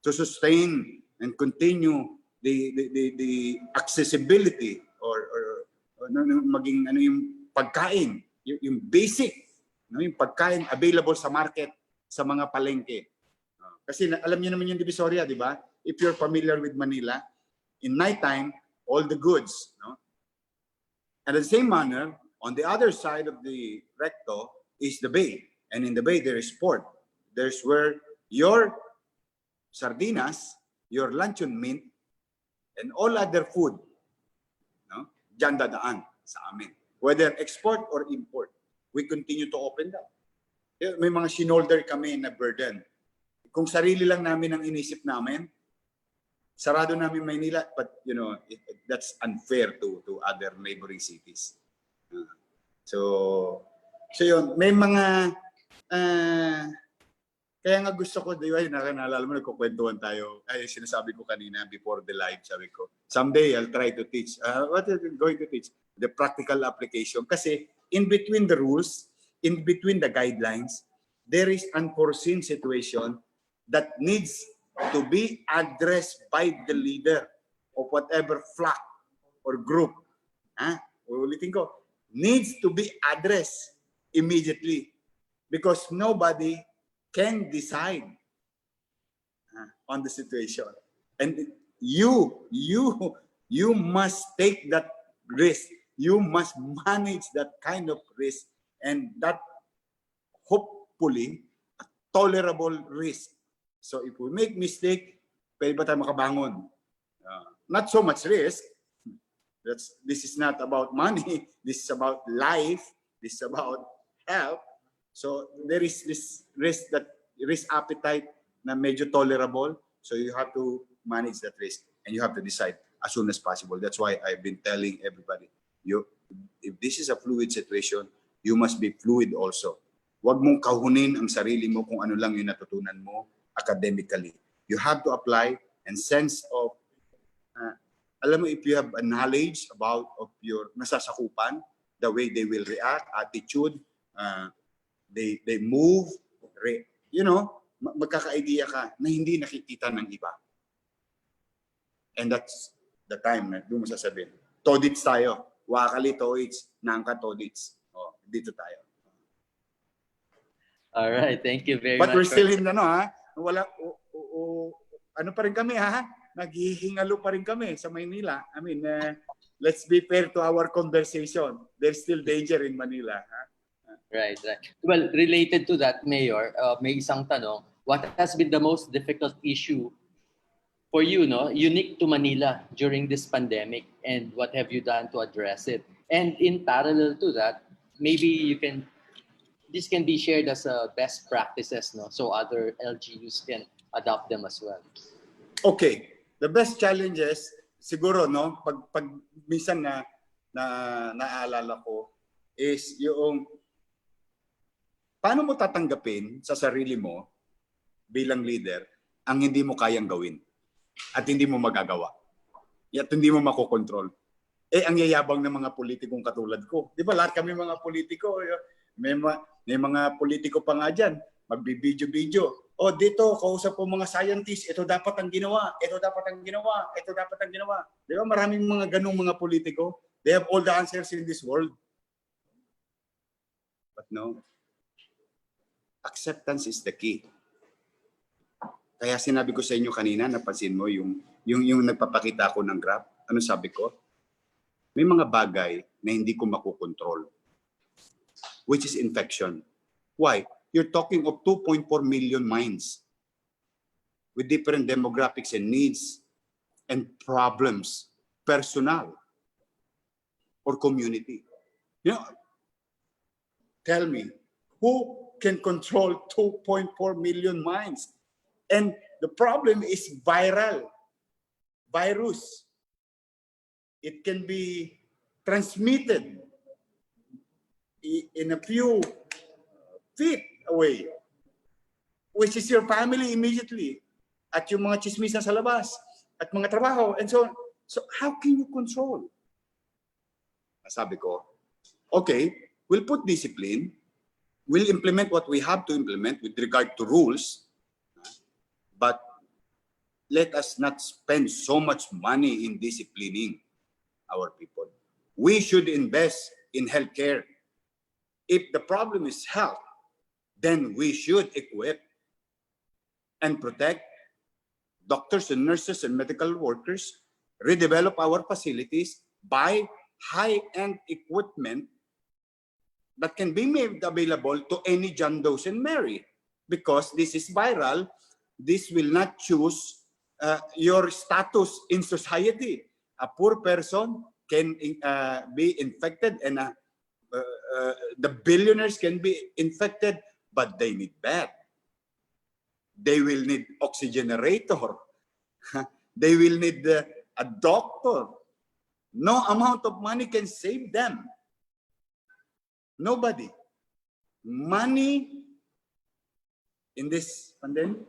to sustain and continue the accessibility or maging ano yung pagkain, yung basic, no, yung pagkain available sa market sa mga palengke. Kasi alam niyo naman yung Divisoria, di ba? If you're familiar with Manila, in nighttime, all the goods, no? And in the same manner, on the other side of the recto is the bay. And in the bay, there is port. There's where your sardinas, your luncheon meat, and all other food, no, dyan dadaan sa amin. Whether export or import, we continue to open that. May mga shinolder kami na burden. Kung sarili lang namin ang inisip namin, sarado namin Maynila, but you know, that's unfair to other neighboring cities. So yun, may mga kaya nga gusto ko, di ba, naalala mo, nagkukwentuhan tayo. Ay, sinasabi ko kanina before the live, sabi ko, someday I'll try to teach. What are you going to teach? The practical application. Kasi in between the rules, in between the guidelines, there is unforeseen situation that needs to be addressed by the leader of whatever flock or group. Ulitin ko, needs to be addressed immediately because nobody can decide on the situation. And you must take that risk. You must manage that kind of risk, and that hopefully a tolerable risk. So if we make mistake, pwede ba tayo makabangon? Not so much risk. This is not about money. This is about life. This is about health. So there is this risk appetite na medyo tolerable. So you have to manage that risk, and you have to decide as soon as possible. That's why I've been telling everybody, if this is a fluid situation, you must be fluid also. Huwag mong kahunin ang sarili mo kung ano lang yung natutunan mo academically. You have to apply and sense of, alam mo, if you have a knowledge of your nasasakupan, the way they will react, attitude, they move, you know, magkaka-idea ka na hindi nakikita ng iba. And that's the time na doon mo sasabihin, todits tayo, wakali todits, nangka todits. Dito tayo. All right, thank you very much. But we're still in wala, ano pa rin kami naghihingalo pa rin kami sa Maynila. I mean, let's be fair to our conversation. There's still danger in Manila. Right. Well, related to that, Mayor, may isang tanong. What has been the most difficult issue for you, unique to Manila during this pandemic, and what have you done to address it? And in parallel to that, maybe this can be shared as best practices, so other LGUs can adopt them as well. Okay, the best challenges siguro pag minsan na naalala ko is yung paano mo tatanggapin sa sarili mo bilang leader ang hindi mo kayang gawin at hindi mo magagawa at hindi mo makokontrol. Ang yayabang ng mga politikong katulad ko. Di ba lahat kami mga politiko, may mga politiko pa nga dyan, magbibidyo-video. Dito, kausap po mga scientists, ito dapat ang ginawa, ito dapat ang ginawa, ito dapat ang ginawa. Di ba maraming mga ganong mga politiko? They have all the answers in this world. But no, acceptance is the key. Kaya sinabi ko sa inyo kanina, napansin mo yung nagpapakita ko ng graph. Ano sabi ko? May mga bagay na hindi ko makukontrol, which is infection. Why? You're talking of 2.4 million minds with different demographics and needs and problems, personal or community. Tell me, who can control 2.4 million minds? And the problem is virus. It can be transmitted in a few feet away, which is your family immediately, at yung mga chismisan sa labas, at mga trabaho, and so on. So how can you control? Sabi ko, okay, we'll put discipline, we'll implement what we have to implement with regard to rules, but let us not spend so much money in disciplining our people. We should invest in healthcare. If the problem is health, then we should equip and protect doctors and nurses and medical workers, redevelop our facilities, buy high-end equipment that can be made available to any John, Doe, and Mary. Because this is viral, this will not choose your status in society. A poor person can be infected, and the billionaires can be infected, but they need bed. They will need oxygenator. They will need a doctor. No amount of money can save them. Nobody. Money in this pandemic,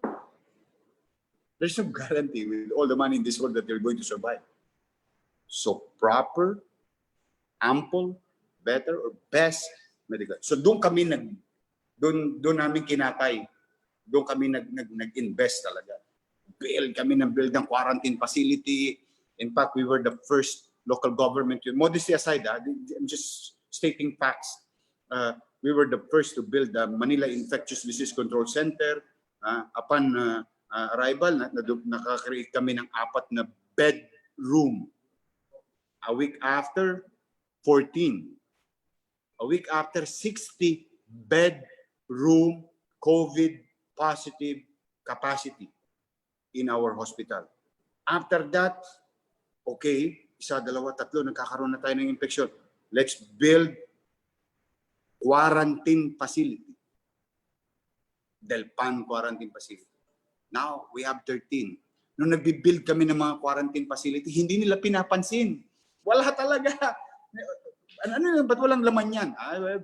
there's no guarantee with all the money in this world that you're going to survive. So proper, ample, better, or best medical. So doon kami doon namin kinakay. Doon kami nag-invest talaga. Build ng quarantine facility. In fact, we were the first local government. Modesty aside, I'm just stating facts. We were the first to build the Manila Infectious Disease Control Center. Upon arrival, nakakreate kami ng 4 na bedroom. A week after, 14. A week after, 60 bedroom COVID positive capacity in our hospital. After that, okay, 1, 2, 3, nagkakaroon na tayo ng infection. Let's build quarantine facility. Delpan quarantine facility. Now, we have 13. Nung nagbi-build kami ng mga quarantine facility, hindi nila pinapansin. Wala talaga. Ano, ba't walang laman yan?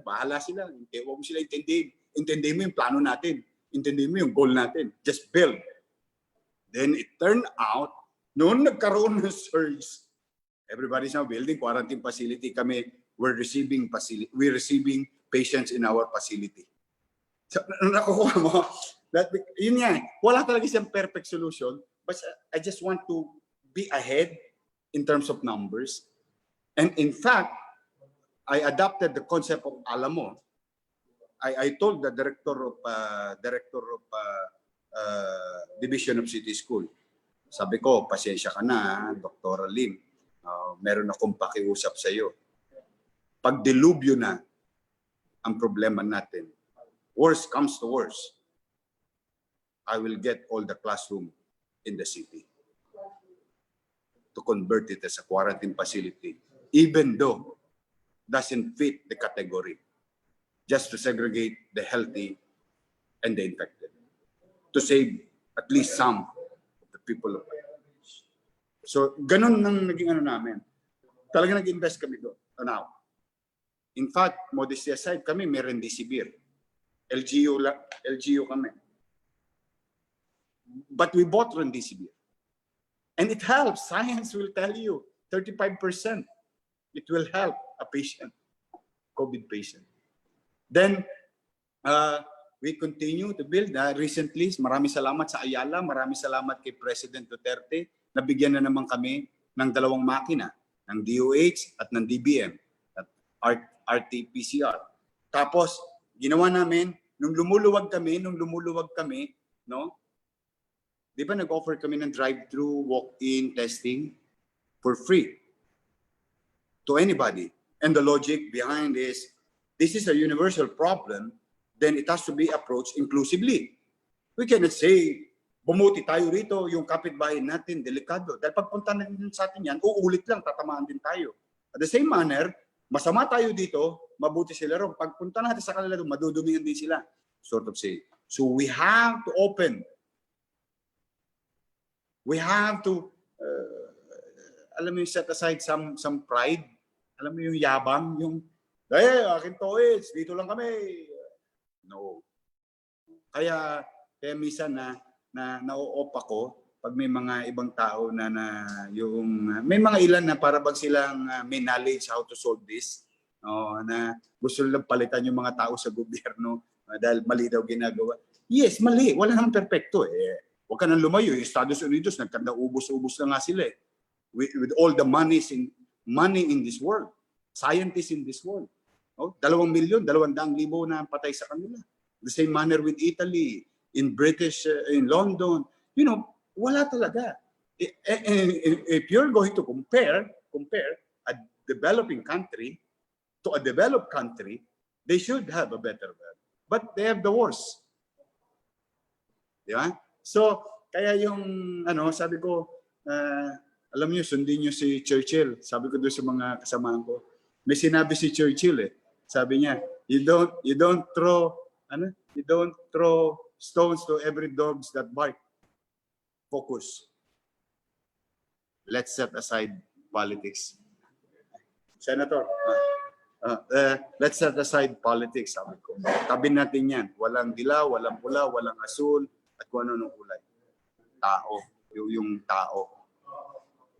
Bahala sila. Huwag mo sila intindihin. Intindihin mo yung plano natin. Intindihin mo yung goal natin. Just build. Then it turned out, noon nagkaroon ng surge, everybody's now building quarantine facility. Kami, we're receiving patients in our facility. So, nakukuha mo, yun nga, wala talaga siyang perfect solution, but I just want to be ahead in terms of numbers. And in fact, I adopted the concept of Alamo. I told the director of Division of City School, sabi ko, pasensya ka na, Dr. Lim, meron akong pakiusap sa iyo. Pag dilubyo na ang problema natin, worst comes to worst, I will get all the classroom in the city to convert it as a quarantine facility, even though doesn't fit the category, just to segregate the healthy and the infected, to save at least some of the people of Pilipinas. So, ganun nang naging namin. Talaga nag-invest kami doon. Now, in fact, modesty aside, kami may remdesivir. LGU kami. But we bought remdesivir. And it helps. Science will tell you, 35%. It will help a patient, COVID patient. Then, we continue to build. Recently, maraming salamat sa Ayala, maraming salamat kay President Duterte. Nabigyan na naman kami ng 2 makina, ng DOH at ng DBM, at RT-PCR. Tapos, ginawa namin, nung lumuluwag kami, no? Di ba nag-offer kami ng drive-thru, walk-in testing for free to anybody. And the logic behind is, this is a universal problem, then it has to be approached inclusively. We cannot say, bumuti tayo rito, yung kapitbahay natin, delikado. Dahil pagpunta natin sa atin yan, uulit lang, tatamaan din tayo. At the same manner, masama tayo dito, mabuti sila ron. Pagpunta natin sa kanila doon, madudumihan din sila. Sort of say. So we have to open. We have to, alam mo yung set aside some pride. Alam mo yung yabang, yung, akin to is, dito lang kami. No. Kaya minsan na-o-off ako pag may mga ibang tao na yung, may mga ilan na para bang silang may knowledge how to solve this. Na gusto lang palitan yung mga tao sa gobyerno dahil mali daw ginagawa. Yes, mali. Wala namang perfecto eh. Huwag ka nang lumayo. Yung Estados Unidos, nagkanda-ubos-ubos na nga sila eh. With all the money in this world. Scientists in this world. Oh, 2 milyon, 200,000 na patay sa kanila. The same manner with Italy, in London. You know, wala talaga. If you're going to compare a developing country to a developed country, they should have a better world. But they have the worst. Di ba? So, kaya yung, sabi ko, alam niyo, sundin niyo si Churchill. Sabi ko doon sa mga kasamahan ko. May sinabi si Churchill eh. Sabi niya, you don't throw stones to every dogs that bark. Focus. Let's set aside politics. Senator, let's set aside politics, sabi ko. Tabi natin yan. Walang dilaw, walang pula, walang asul, at kung ano ng kulay. Tao. Yung tao.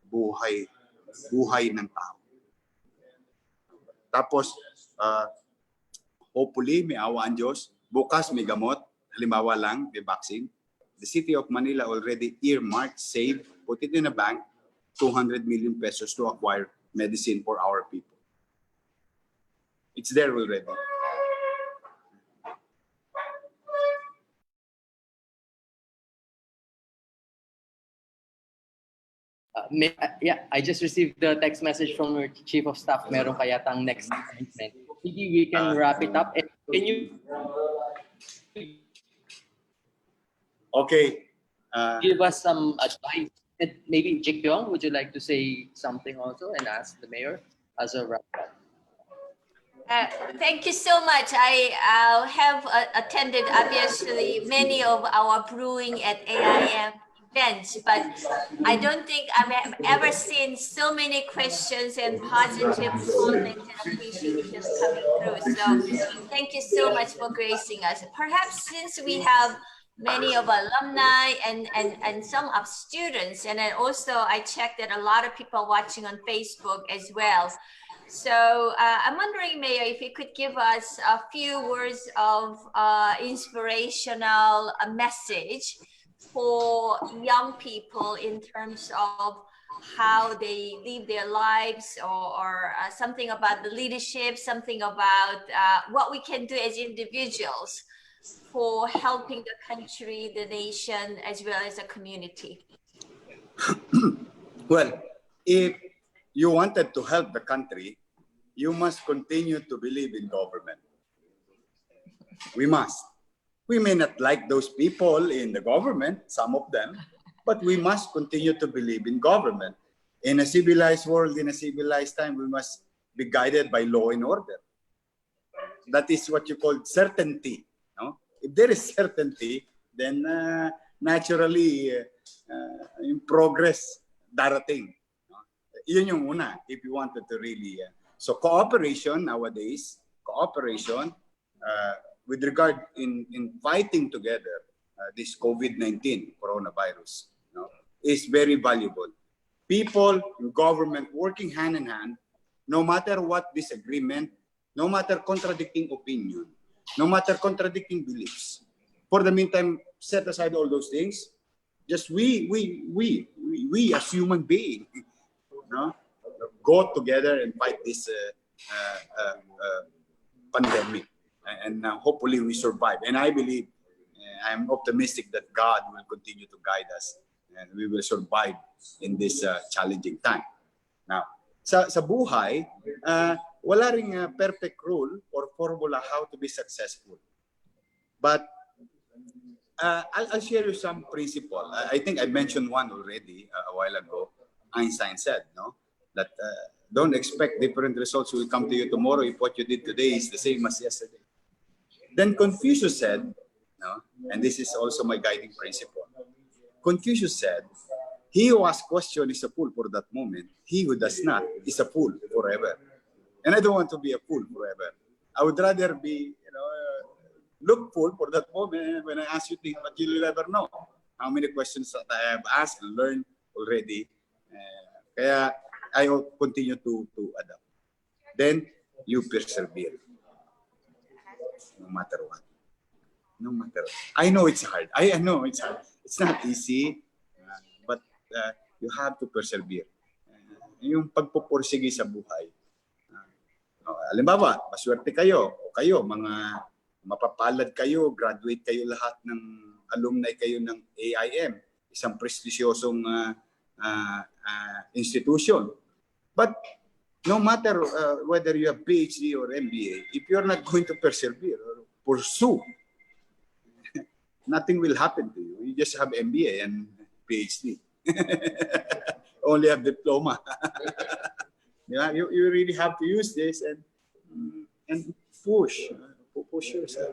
Buhay ng tao. Tapos, hopefully, may awa ang Diyos. Bukas may gamot. Halimbawa lang, may vaccine. The city of Manila already earmarked, saved, put it in a bank, 200 million pesos to acquire medicine for our people. It's there already. I just received the text message from your chief of staff. Meron kaya tang next announcement. Maybe we can wrap it up. And can you give us some advice? And maybe Jikyeong, would you like to say something also and ask the mayor as a wrap up? Thank you so much. I have attended obviously many of our Brewing at AIM events, but I don't think I've ever seen so many questions and positive comments and appreciations coming through. So thank you so much for gracing us. Perhaps since we have many of alumni and some of students, and then also I checked that a lot of people watching on Facebook as well. So I'm wondering, Mayor, if you could give us a few words of inspirational message for young people in terms of how they live their lives, or something about the leadership, something about what we can do as individuals for helping the country, the nation, as well as the community. Well, if you wanted to help the country, you must continue to believe in government. We must. We may not like those people in the government, some of them, but we must continue to believe in government. In a civilized world, in a civilized time, we must be guided by law and order. That is what you call certainty. No? If there is certainty, then naturally, in progress, darating. No? Yun yung una, if you wanted to really... So cooperation nowadays, with regard in fighting together this COVID-19 coronavirus, is very valuable. People in government working hand in hand, no matter what disagreement, no matter contradicting opinion, no matter contradicting beliefs. For the meantime, set aside all those things. Just we as human beings, go together and fight this pandemic, and hopefully we survive. And I believe, I'm optimistic that God will continue to guide us, and we will survive in this challenging time. Now, sa buhay, wala ring perfect rule or formula how to be successful. But I'll share you some principle. I think I mentioned one already a while ago. Einstein said, that don't expect different results will come to you tomorrow if what you did today is the same as yesterday. Then Confucius said, and this is also my guiding principle. Confucius said, he who asks question is a fool for that moment. He who does not is a fool forever. And I don't want to be a fool forever. I would rather be, look fool for that moment when I ask you things, but you'll never know how many questions that I have asked and learned already. Kaya I will continue to adapt. Then you persevere. No matter what. No matter what. I know it's hard. I know it's hard. It's not easy, but you have to persevere. Yung pagpupursige sa buhay. Halimbawa, maswerte kayo, o kayo, mga mapapalad kayo, graduate kayo lahat ng alumni kayo ng AIM, isang prestigyosong institution. But no matter whether you have PhD or MBA, if you're not going to persevere or pursue, nothing will happen to you. You just have MBA and PhD. Only have diploma. You really have to use this and push yourself.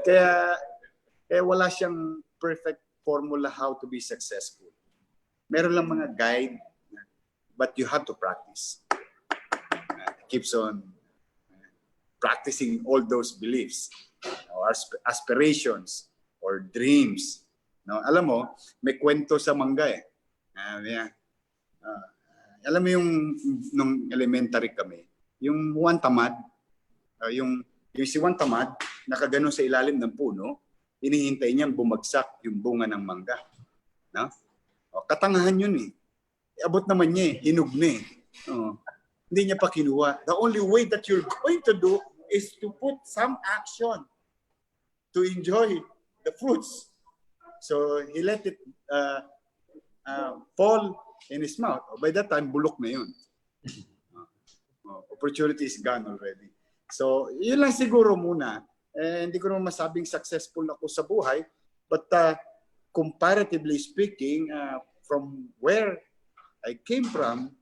Kaya wala siyang perfect formula how to be successful. Meron lang mga guide, but you have to practice. Keeps on practicing all those beliefs, or aspirations, or dreams. No, alam mo, may kwento sa mangga eh. Alam mo yung nung elementary kami, yung Juan Tamad, yung si Juan Tamad, nakaganon sa ilalim ng puno, hinihintay niyang bumagsak yung bunga ng mangga. No? Katangahan yun eh. Abot naman niya eh, hinog na eh. Hindi niya pa kinuha. The only way that you're going to do is to put some action to enjoy the fruits. So he let it fall in his mouth. By that time, bulok na yun. Opportunity is gone already. So yun lang siguro muna. Hindi ko naman masabing successful ako sa buhay, but comparatively speaking, from where I came from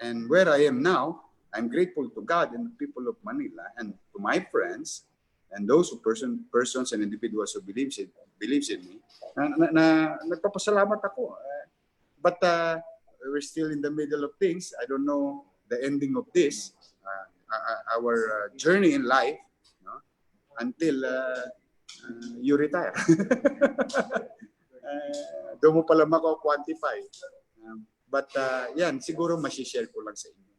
and where I am now, I'm grateful to God and the people of Manila and to my friends and those who persons and individuals who believes in me. Nagpapasalamat ako. But we're still in the middle of things. I don't know the ending of this, our journey in life, until you retire. Doon mo pala mako-quantify. But yan, siguro masishare ko lang sa inyo.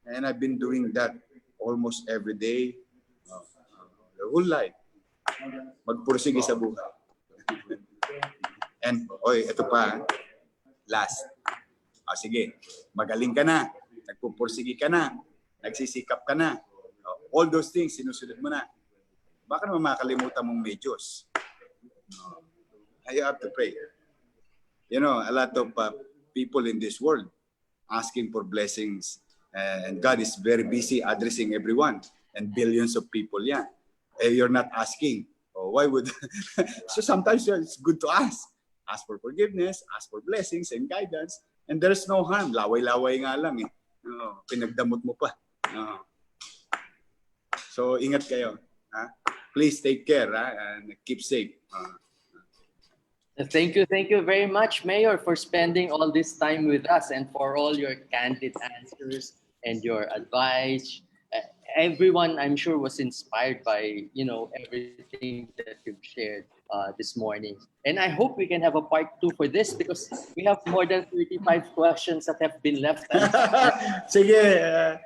And I've been doing that almost every day, the whole life. Magpursige sa buhay. And, ito pa, last. Sige, magaling ka na, nagpupursige ka na, nagsisikap ka na. All those things, sinusunod mo na. Baka naman makalimutan mong may Diyos. You have to pray. You know, a lot of people in this world asking for blessings, and God is very busy addressing everyone, and billions of people, yeah. You're not asking. Why would? So sometimes it's good to ask. Ask for forgiveness, ask for blessings and guidance, and there's no harm. Laway-laway nga lang eh. Pinagdamot mo pa. So ingat kayo. Please take care and keep safe. Thank you very much, Mayor, for spending all this time with us and for all your candid answers and your advice. Everyone, I'm sure, was inspired by everything that you've shared this morning. And I hope we can have a part 2 for this because we have more than 35 questions that have been left. Sige,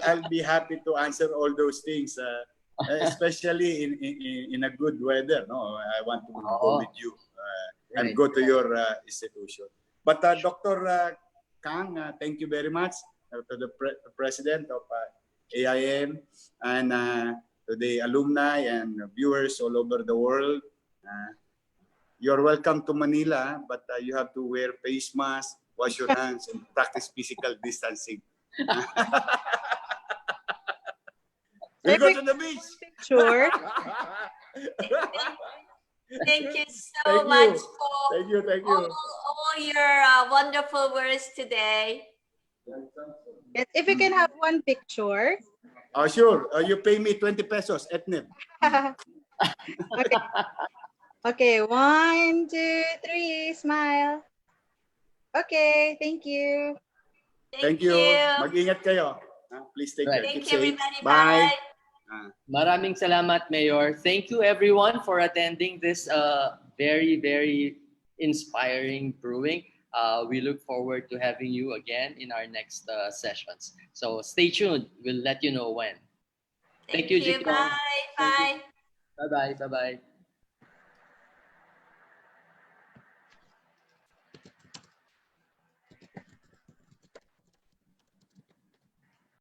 I'll be happy to answer all those things. Especially in a good weather, no? I want to go with you and go to your institution. But Dr. Kang, thank you very much to the president of AIM and to the alumni and viewers all over the world. You're welcome to Manila, but you have to wear face mask, wash your hands, and practice physical distancing. We go to the beach. Sure. Thank you so much for Thank you. all your wonderful words today. Yes, if we can have one picture. Oh, sure. You pay me 20 pesos, etnib. Okay. Okay, 1, 2, 3, smile. Okay, thank you. Thank you. Mag-ingat kayo. Please take care. Thank Keep you, safe. everybody. Bye. Bye. Maraming salamat, Mayor. Thank you, everyone, for attending this very, very inspiring brewing. We look forward to having you again in our next sessions. So stay tuned. We'll let you know when. Thank you, Jikyeong. Bye. Bye. Bye-bye. Bye-bye.